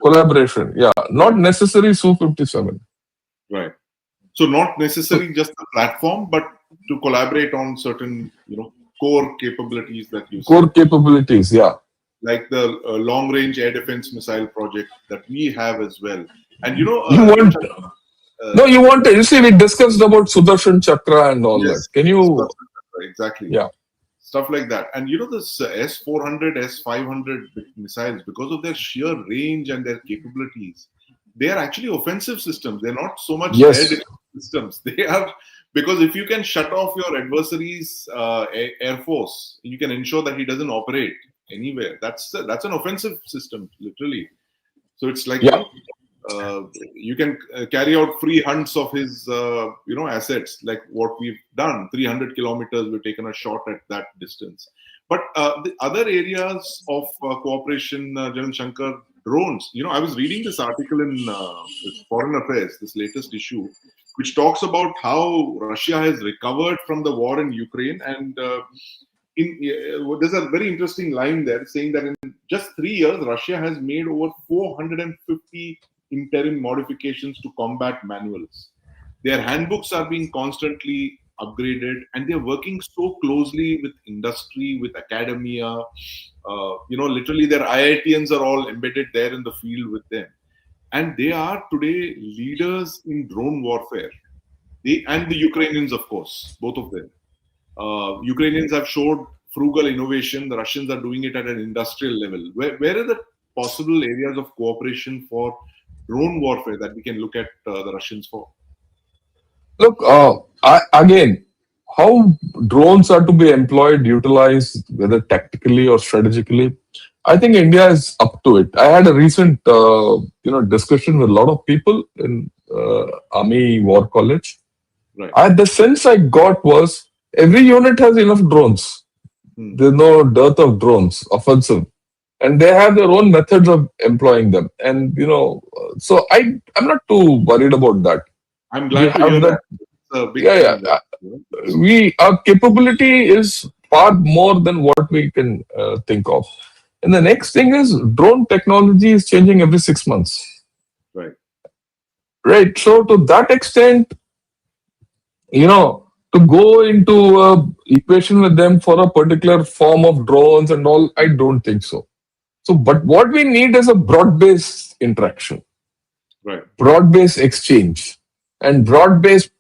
collaboration. Yeah, not necessary Su-57. Right. So not necessarily just the platform, but to collaborate on certain, core capabilities that you core capabilities. Yeah. like the long range air defense missile project that we have as well. And You want uh, no, you want to. You see, we discussed about Sudarshan Chakra and all that. yes, Can you? exactly. Yeah. Stuff like that. And this S-400, S-500 missiles, because of their sheer range and their capabilities, they are actually offensive systems. They're not so much air Yes. defense systems. They are, because if you can shut off your adversary's air force, you can ensure that he doesn't operate anywhere. That's an offensive system, literally. So it's like, Yeah. you can carry out free hunts of his assets, like what we've done. 300 kilometers, we've taken a shot at that distance. But the other areas of cooperation, General Shankar, drones. I was reading this article in Foreign Affairs, this latest issue, which talks about how Russia has recovered from the war in Ukraine. And there's a very interesting line there saying that in just 3 years, Russia has made over 450 interim modifications to combat manuals. Their handbooks are being constantly upgraded, and they're working so closely with industry, with academia. Literally, their IITians are all embedded there in the field with them, and they are today leaders in drone warfare. And the Ukrainians, of course, both of them. Ukrainians have showed frugal innovation. The Russians are doing it at an industrial level. Where are the possible areas of cooperation for drone warfare that we can look at the Russians for? Look, again, how drones are to be employed, utilized, whether tactically or strategically, I think India is up to it. I had a recent, discussion with a lot of people in Army War College. Right. The sense I got was every unit has enough drones. There's no dearth of drones, offensive, and they have their own methods of employing them. And so I'm not too worried about that. I'm glad to hear that. It's a big Our capability is far more than what we can think of. And the next thing is drone technology is changing every 6 months. Right. Right. So to that extent, to go into a equation with them for a particular form of drones and all, I don't think so. So, but what we need is a broad-based interaction, right? Broad-based exchange, and broad-based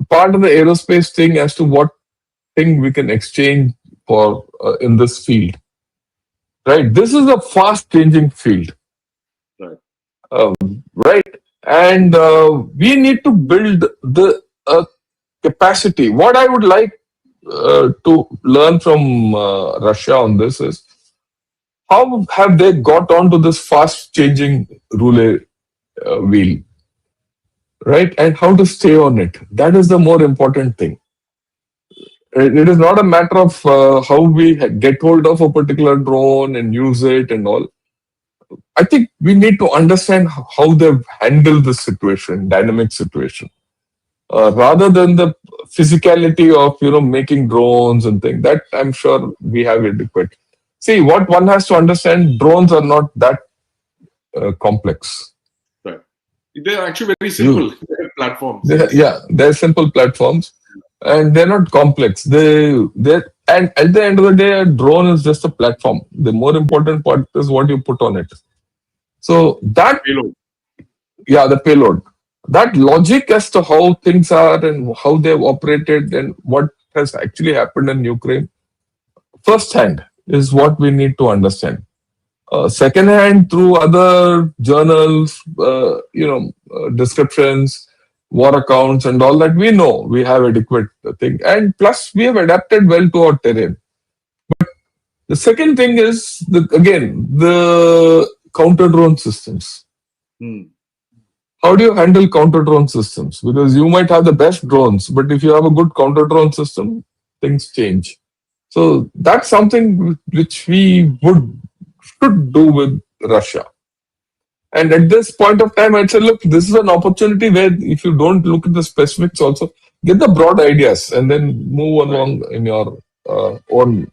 part of the aerospace thing as to what thing we can exchange for in this field. Right. This is a fast-changing field. Right. Right. And we need to build the capacity. What I would like to learn from Russia on this is how have they got onto this fast-changing roulette wheel, right? And how to stay on it. That is the more important thing. It is not a matter of how we get hold of a particular drone and use it and all. I think we need to understand how they've handled the situation, dynamic situation, rather than the physicality of making drones and things. That I'm sure we have adequate. See, what one has to understand: drones are not that complex. Right. They're actually very simple platforms. They're simple platforms, and they're not complex. And at the end of the day, a drone is just a platform. The more important part is what you put on it. So that payload. The payload. That logic as to how things are and how they've operated and what has actually happened in Ukraine, firsthand is what we need to understand. Secondhand, through other journals, descriptions, war accounts, and all that, we know we have adequate thing. And plus, we have adapted well to our terrain. But the second thing is, the counter drone systems. How do you handle counter drone systems? Because you might have the best drones, but if you have a good counter drone system, things change. So that's something which we should do with Russia. And at this point of time, I'd say, look, this is an opportunity where if you don't look at the specifics also, get the broad ideas and then move along in your own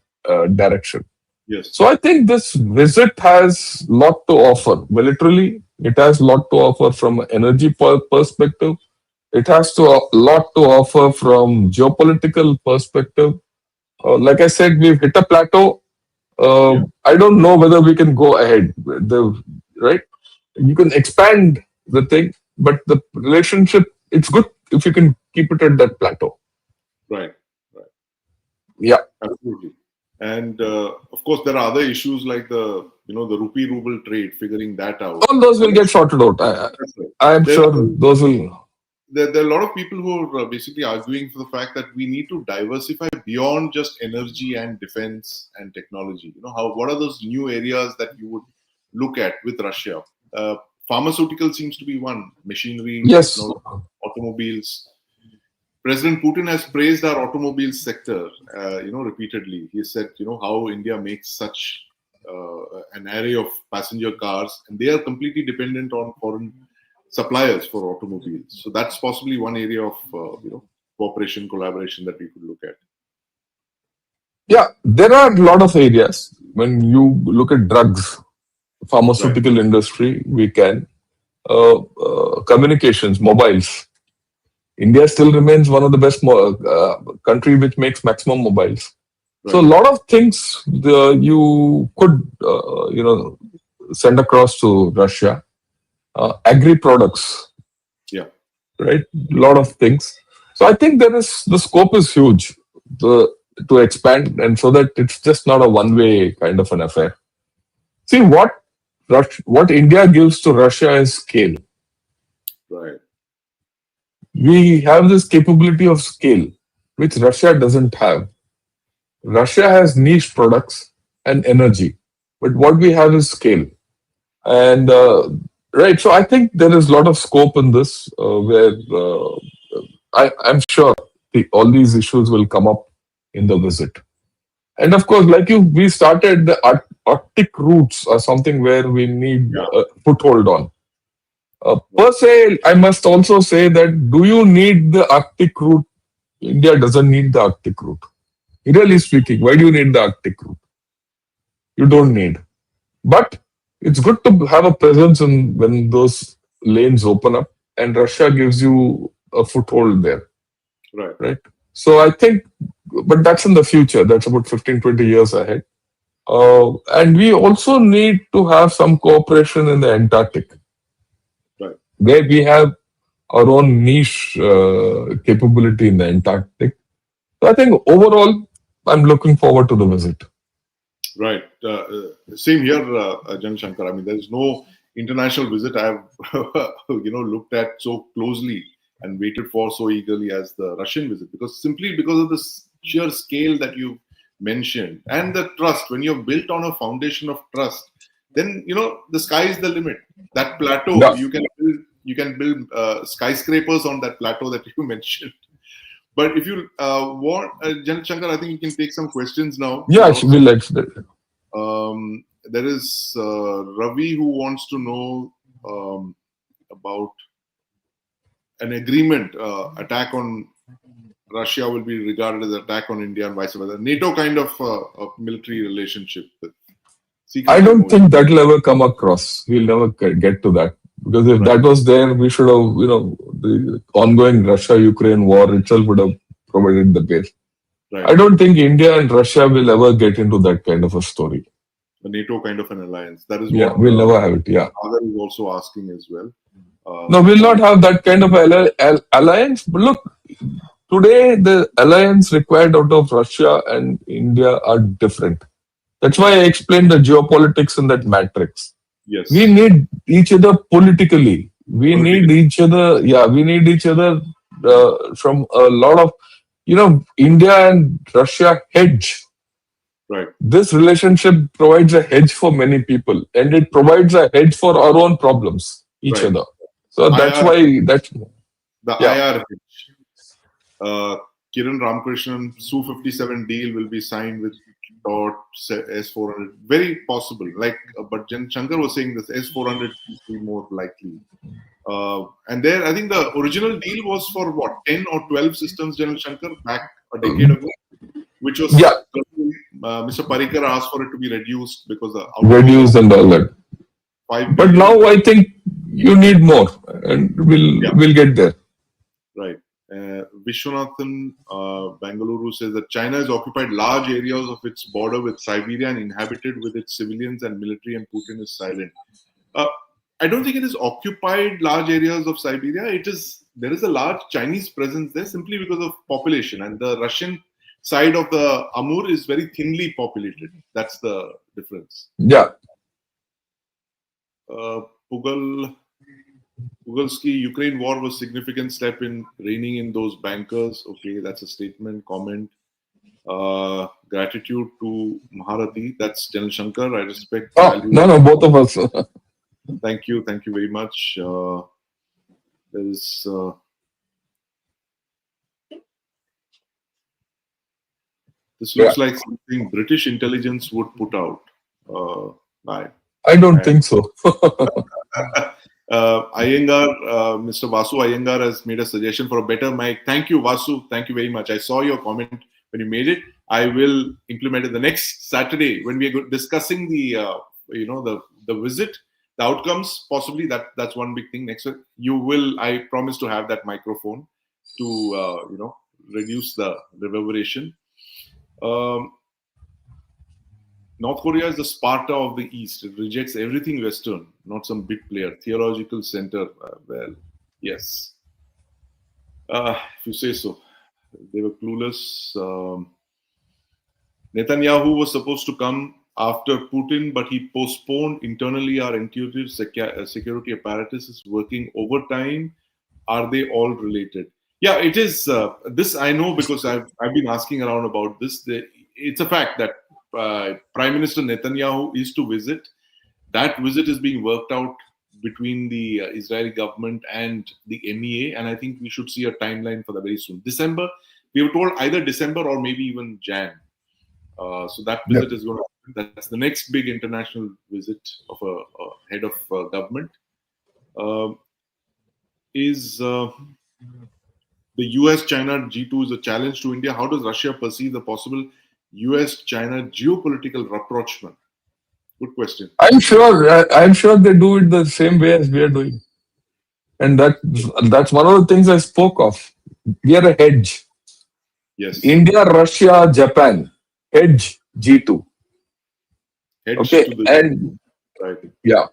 direction. Yes. So I think this visit has a lot to offer. Militarily, it has a lot to offer from an energy perspective. It has a lot to offer from geopolitical perspective. Like I said, we've hit a plateau. Yeah. I don't know whether we can go ahead. Right, you can expand the thing, but the relationship, it's good if you can keep it at that plateau. Right. Right. Yeah, Absolutely. And of course, there are other issues like the rupee ruble trade, figuring that out. all those will And get sorted out. that's right. I am There, sure those will. there are a lot of people who are basically arguing for the fact that we need to diversify beyond just energy and defense and technology. What are those new areas that you would look at with Russia? Uh, Pharmaceutical seems to be one, machinery, Yes, technology, automobiles. President Putin has praised our automobile sector, repeatedly. He said, how India makes such an array of passenger cars, and they are completely dependent on foreign suppliers for automobiles. So that's possibly one area of, cooperation, collaboration that we could look at. yeah, there are a lot of areas. When you look at drugs, Right, pharmaceutical industry, we can communications, mobiles. India still remains one of the best country which makes maximum mobiles. So a right, lot of things you could send across to Russia. Agri products, yeah, right? A lot of things. So I think the scope is huge the, to expand, and so that it's just not a one way kind of an affair. See what India gives to Russia is scale. right, We have this capability of scale, which Russia doesn't have. Russia has niche products and energy, but what we have is scale. And right, so I think there is a lot of scope in this where I'm sure all these issues will come up in the visit. And of course, like we started the Arctic routes are something where we need yeah, a foothold on. Per se, I must also say that do you need the Arctic route? India doesn't need the Arctic route. Really speaking, why do you need the Arctic route? You don't need. But it's good to have a presence in when those lanes open up, and Russia gives you a foothold there, right, right? So I think, but that's in the future. That's about 15, 20 years ahead. And we also need to have some cooperation in the Antarctic, right, where we have our own niche capability in the Antarctic. So I think overall, I'm looking forward to the visit. right. Same here, Jan Shankar. I mean, there is no international visit I have, looked at so closely and waited for so eagerly as the Russian visit, simply because of the sheer scale that you mentioned and the trust. When you're built on a foundation of trust, then the sky is the limit. That plateau, Yeah, you can build skyscrapers on that plateau that you mentioned. But if you want, Jan Shankar, I think you can take some questions now. yeah, we'll like that. There is Ravi who wants to know about an agreement. Attack on Russia will be regarded as an attack on India and vice versa. NATO kind of military relationship with I secretive don't mode. think that will ever come across. We'll never get to that. Because if Right, that was there, we should have, the ongoing Russia-Ukraine war itself would have provided the base. right. I don't think India and Russia will ever get into that kind of a story. The NATO kind of an alliance. That is Yeah, what we'll never have it. Yeah. Howver is also asking as well. No, we'll not have that kind of alliance. But look, today the alliance required out of Russia and India are different. That's why I explained the geopolitics in that matrix. We Yes, need each other politically. We need politically. each other. Yeah, we need each other from a lot of, India and Russia hedge. Right. This relationship provides a hedge for many people, and it provides a hedge for our own problems, each Right. other. So that's IR, why the yeah. IR Kiran Ramakrishnan Su-57 deal will be signed with dot S400. Very possible. But Jan Shankar was saying this S400 is more likely. And there, I think the original deal was for what, 10 or 12 systems, General Shankar, back a decade ago, which Yeah, was Mr. Parikar asked for it to be reduced because the outflows reduce of and all that. 5 But billion. now I think you need more, and Yeah, we'll get there. right. Vishwanathan Bangalore says that China has occupied large areas of its border with Siberia and inhabited with its civilians and military, and Putin is silent. I don't think it is occupied large areas of Siberia. There is a large Chinese presence there simply because of population, and the Russian side of the Amur is very thinly populated. That's the difference. Yeah. Pugalski, Ukraine war was significant step in reining in those bankers. Okay, that's a statement, comment. Gratitude to Maharati. That's General Shankar. I respect. Oh, no, both of us. Thank you very much. There is. This looks like something British intelligence would put out. I don't think so. Iyengar, Mr. Vasu Iyengar has made a suggestion for a better mic. Thank you, Vasu. Thank you very much. I saw your comment when you made it. I will implement it the next Saturday when we are discussing the visit, the outcomes. Possibly that's one big thing. Next week you will. I promise to have that microphone to reduce the reverberation. North Korea is the Sparta of the East. It rejects everything Western, not some big player. Theological center. Well, yes. If you say so. They were clueless. Netanyahu was supposed to come after Putin, but he postponed internally. Our intuitive security apparatus is working overtime. Are they all related? Yeah, it is. This I know because I've been asking around about this. It's a fact that Prime Minister Netanyahu is to visit. That visit is being worked out between the Israeli government and the MEA, and I think we should see a timeline for that very soon. December, we were told either December or maybe even Jan. So that visit is going to happen. That's the next big international visit of a head of government. The US-China G2 is a challenge to India. How does Russia perceive the possible US-China geopolitical rapprochement? Good question. I'm sure they do it the same way as we are doing. And that's one of the things I spoke of. We are a hedge. Yes. India, Russia, Japan. Hedge G2. Hedge okay. To the and right. Yeah.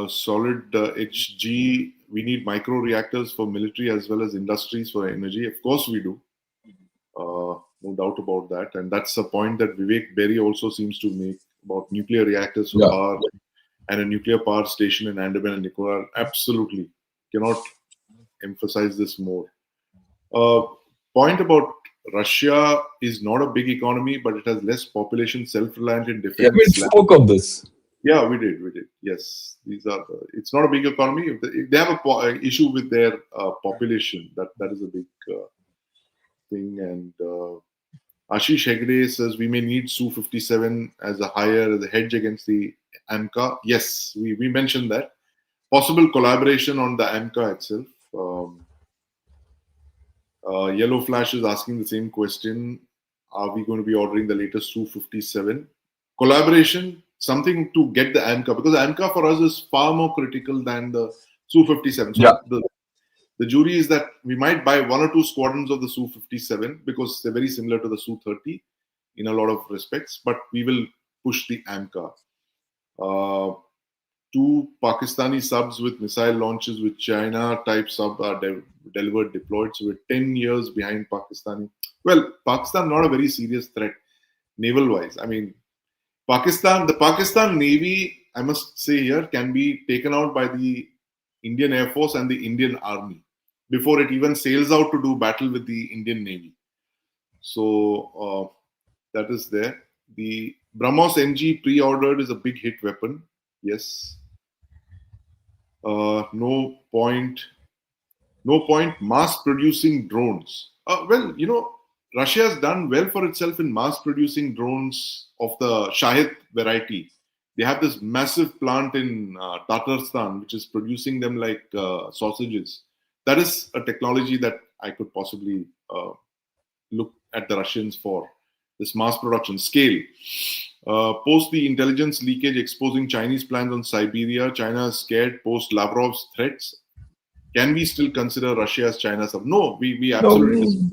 Solid HG. We need micro reactors for military as well as industries for energy. Of course we do. No doubt about that. And that's a point that Vivek Berry also seems to make about nuclear reactors for power and a nuclear power station in Andaman and Nicobar. Absolutely. Cannot emphasize this more. Point about Russia is not a big economy, but it has less population, self-reliant in defense. Yeah, we spoke of this. Yeah, we did. Yes, it's not a big economy. They have an issue with their population. That is a big thing. And Ashish Hegde says we may need Su-57 as a hedge against the AMCA. Yes, we mentioned that. Possible collaboration on the AMCA itself. Yellow Flash is asking the same question. Are we going to be ordering the latest Su-57? Collaboration, something to get the AMCA, because the AMCA for us is far more critical than the Su-57. So the jury is that we might buy one or two squadrons of the Su-57 because they're very similar to the Su-30 in a lot of respects, but we will push the AMCA. 2 Pakistani subs with missile launches with China type sub are deployed. So we're 10 years behind Pakistani. Well, Pakistan not a very serious threat naval wise. I mean, the Pakistan Navy, I must say here, can be taken out by the Indian Air Force and the Indian Army before it even sails out to do battle with the Indian Navy. So that is there. The BrahMos NG pre-ordered is a big hit weapon. Yes. No point mass producing drones. Well, Russia has done well for itself in mass producing drones of the Shahid variety. They have this massive plant in Tatarstan, which is producing them like sausages. That is a technology that I could possibly look at the Russians for, this mass production scale. Post the intelligence leakage exposing Chinese plans on Siberia, China is scared post Lavrov's threats. Can we still consider Russia as China's sub? No, we No, absolutely.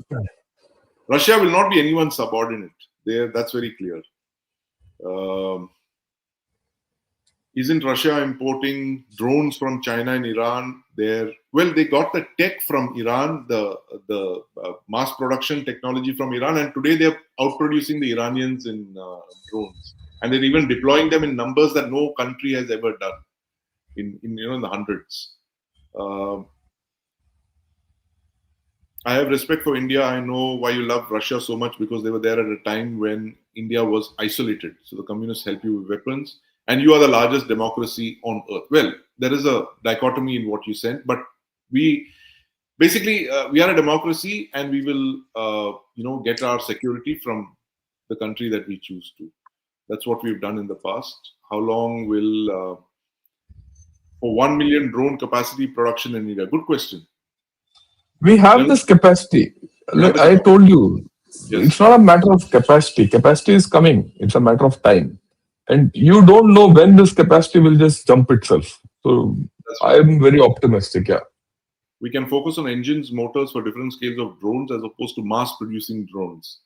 Russia will not be anyone's subordinate. That's very clear. Um, isn't Russia importing drones from China and Iran? They got the tech from Iran, the mass production technology from Iran, and today they're outproducing the Iranians in drones, and they're even deploying them in numbers that no country has ever done, in the hundreds. I have respect for India. I know why you love Russia so much, because they were there at a time when India was isolated. So the communists help you with weapons, and you are the largest democracy on earth. Well, there is a dichotomy in what you said, but we basically we are a democracy, and we will get our security from the country that we choose to. That's what we've done in the past. How long will for 1 million drone capacity production in India? Good question. we have this capacity. Look, I told you, Yes. it's not a matter of capacity. Capacity is coming. It's a matter of time. And you don't know when this capacity will just jump itself. So I am very optimistic, yeah. We can focus on engines, motors for different scales of drones as opposed to mass producing drones.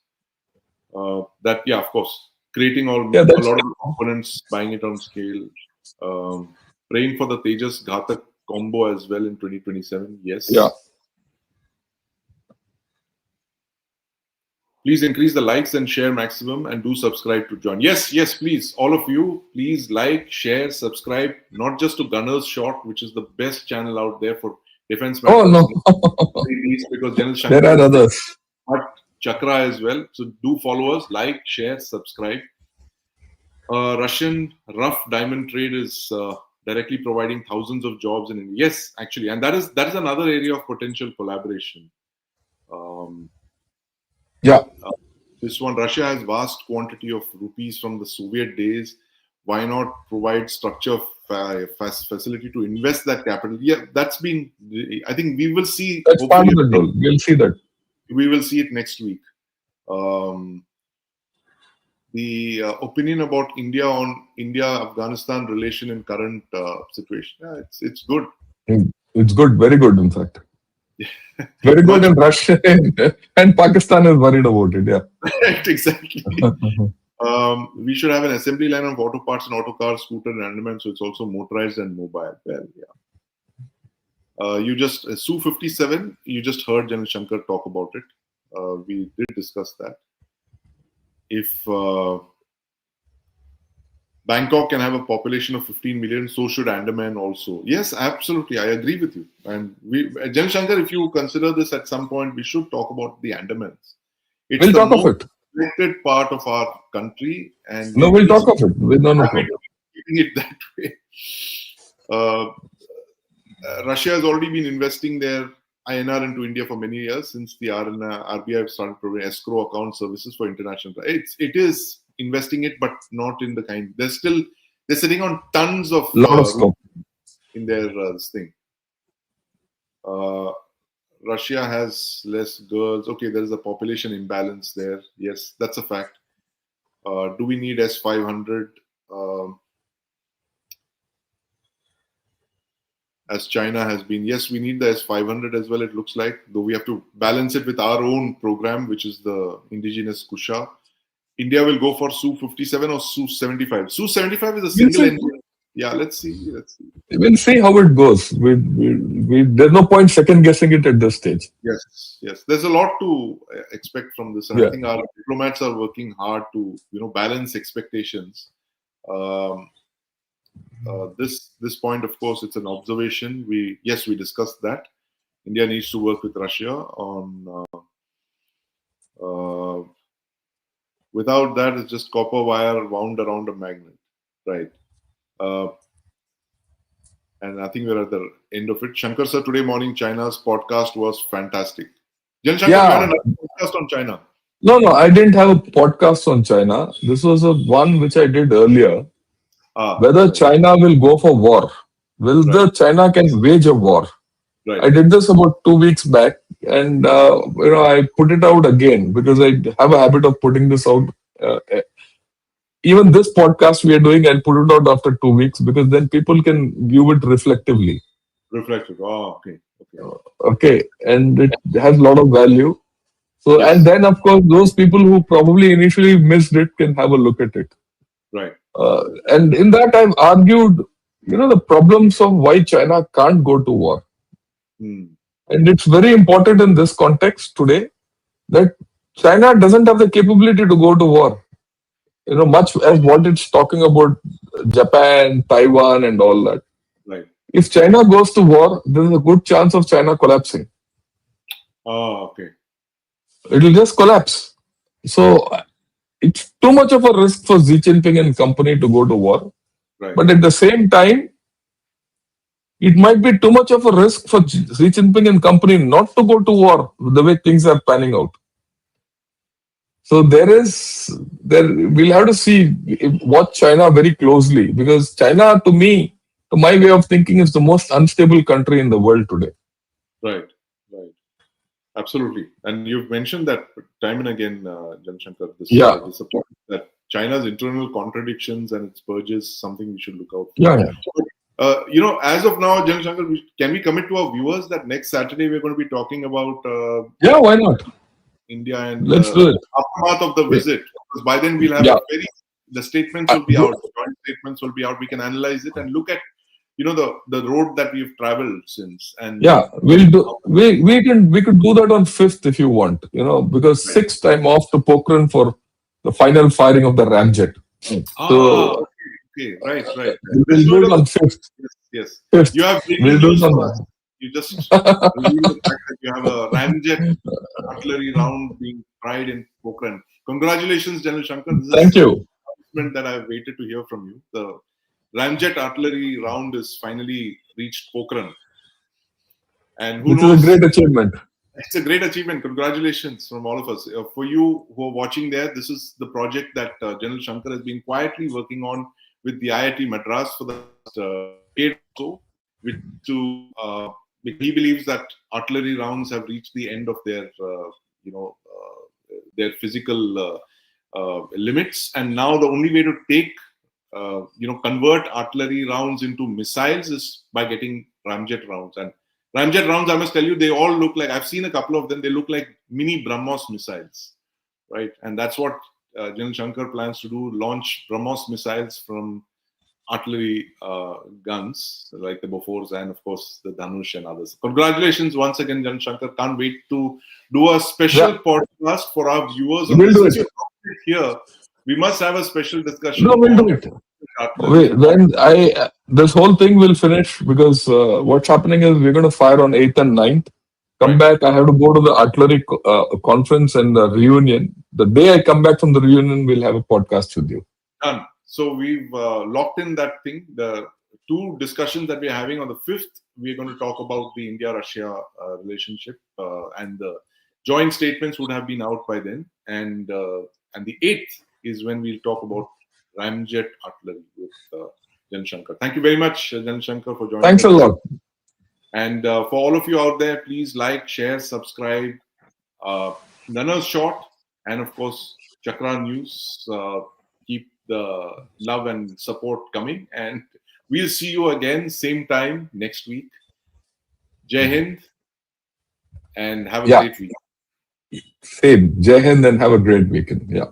Of course, creating a lot of components, buying it on scale. Praying for the Tejas Ghatak combo as well in 2027. Yes. Yeah. Please increase the likes and share maximum, and do subscribe to join. Yes, please. All of you, please like, share, subscribe, not just to Gunner's Shot, which is the best channel out there for defense matters. Oh, no. Because General Shankar, there are others. But Chakra as well. So do follow us, like, share, subscribe. Russian rough diamond trade is directly providing thousands of jobs in India. Yes, actually. And that is another area of potential collaboration. This one, Russia has vast quantity of rupees from the Soviet days. Why not provide structure facility to invest that capital? Yeah, that's been. I think we will see. That's part of the goal. We'll see that. We will see it next week. The opinion about India-Afghanistan relation in current situation. Yeah, it's good. It's good, very good, in fact. Very good in Russia, and Pakistan is worried about it. Yeah, right, exactly. We should have an assembly line of auto parts and auto cars, scooter, and Andaman, so it's also motorized and mobile. Well, yeah. You just Su-57. You just heard General Shankar talk about it. We did discuss that. If Bangkok can have a population of 15 million, so should Andaman also. Yes, absolutely. I agree with you. And General Shankar, if you consider this at some point, we should talk about the Andamans. We'll talk of it. Connected part of our country, and we'll talk of it. We're not keeping it that way. Russia has already been investing their INR into India for many years, since the RBI started providing escrow account services for international. It is investing it, but not in the kind. They're sitting on tons of scope in their thing. Russia has less girls. Okay, there is a population imbalance there. Yes, that's a fact. Do we need S-500 as China has been? Yes, we need the S-500 as well, it looks like, though we have to balance it with our own program, which is the indigenous Kusha. India will go for Su-57 or Su-75. Su-75 is a single engine. Yeah, let's see. We'll see how it goes. There's no point second guessing it at this stage. Yes. There's a lot to expect from this. And I think our diplomats are working hard to, balance expectations. This point, of course, it's an observation. We discussed that. India needs to work with Russia on. Without that, it's just copper wire wound around a magnet, right? And I think we're at the end of it. Shankar sir, today morning China's podcast was fantastic. Jen Shankar, you had another podcast on China. No, I didn't have a podcast on China. This was one which I did earlier. Whether China will go for war. Will China can wage a war? Right. I did this about 2 weeks back, and I put it out again because I have a habit of putting this out. Even this podcast we are doing, I'll put it out after 2 weeks because then people can view it reflectively. Reflective. Oh, okay. Okay. Okay, and it has a lot of value. So, and Yes. then of course, those people who probably initially missed it can have a look at it. Right. And in that, I've argued, the problems of why China can't go to war. Hmm. And it's very important in this context today that China doesn't have the capability to go to war. Much as what it's talking about Japan, Taiwan, and all that. Right. If China goes to war, there's a good chance of China collapsing. Oh, okay. It'll just collapse. So it's too much of a risk for Xi Jinping and company to go to war. Right. But at the same time, it might be too much of a risk for Xi Jinping and company not to go to war the way things are panning out. So we'll have to see, watch China very closely, because China, to me, to my way of thinking, is the most unstable country in the world today. Right. Right. Absolutely. And you've mentioned that time and again, Jan Shankar, Yeah, this approach that China's internal contradictions and its purges something we should look out for. yeah, yeah. As of now, Jan Shankar, can we commit to our viewers that next Saturday we're going to be talking about Yeah, why not? India and Let's do it. aftermath of the visit? Because by then we'll have Yeah. the statements will be out, joint statements will be out. We can analyze it and look at the road that we've traveled since. And Yeah, we'll do. We could do that on 5th if you want. Because right. 6th I'm off to Pokhran for the final firing of the ramjet. So Okay, right. we'll do it on 5th. Yes. 5th. You have breaking We'll do news it for on. us. You just revealed the fact that you have a ramjet artillery round being tried in Pokhran. Congratulations, General Shankar. This Thank is an you. announcement that I've waited to hear from you. The ramjet artillery round is finally reached Pokhran. And who Which is a knows? great achievement. It's a great achievement. Congratulations from all of us. For you who are watching there, this is the project that General Shankar has been quietly working on with the IIT Madras for the last decade or so, because he believes that artillery rounds have reached the end of their physical limits, and now the only way to convert artillery rounds into missiles is by getting ramjet rounds. And ramjet rounds, I must tell you, they all look like, I've seen a couple of them, they look like mini BrahMos missiles, right? And that's what General Shankar plans to do, launch BrahMos missiles from artillery guns like the Bofors and of course the Dhanush and others. Congratulations once again, General Shankar. Can't wait to do a special podcast for our viewers on We'll this. do Since it. you're here, we must have a special discussion No, we'll on do it. artillery. This whole thing will finish, because what's happening is we're going to fire on 8th and 9th. Come Right. back. I have to go to the artillery conference and the reunion. The day I come back from the reunion, we'll have a podcast with you. Done. So we've locked in that thing. The two discussions that we're having on the 5th, we're going to talk about the India-Russia relationship, and the joint statements would have been out by then. And the 8th is when we'll talk about ramjet artillery with Jan Shankar. Thank you very much, Jan Shankar, for joining Thanks us. a lot. And for all of you out there, please like, share, subscribe. Nana's Short, and of course, Chakra News. Keep the love and support coming. And we'll see you again, same time next week. Jai Hind, and have a great week. Same. Jai Hind and have a great weekend. Yeah.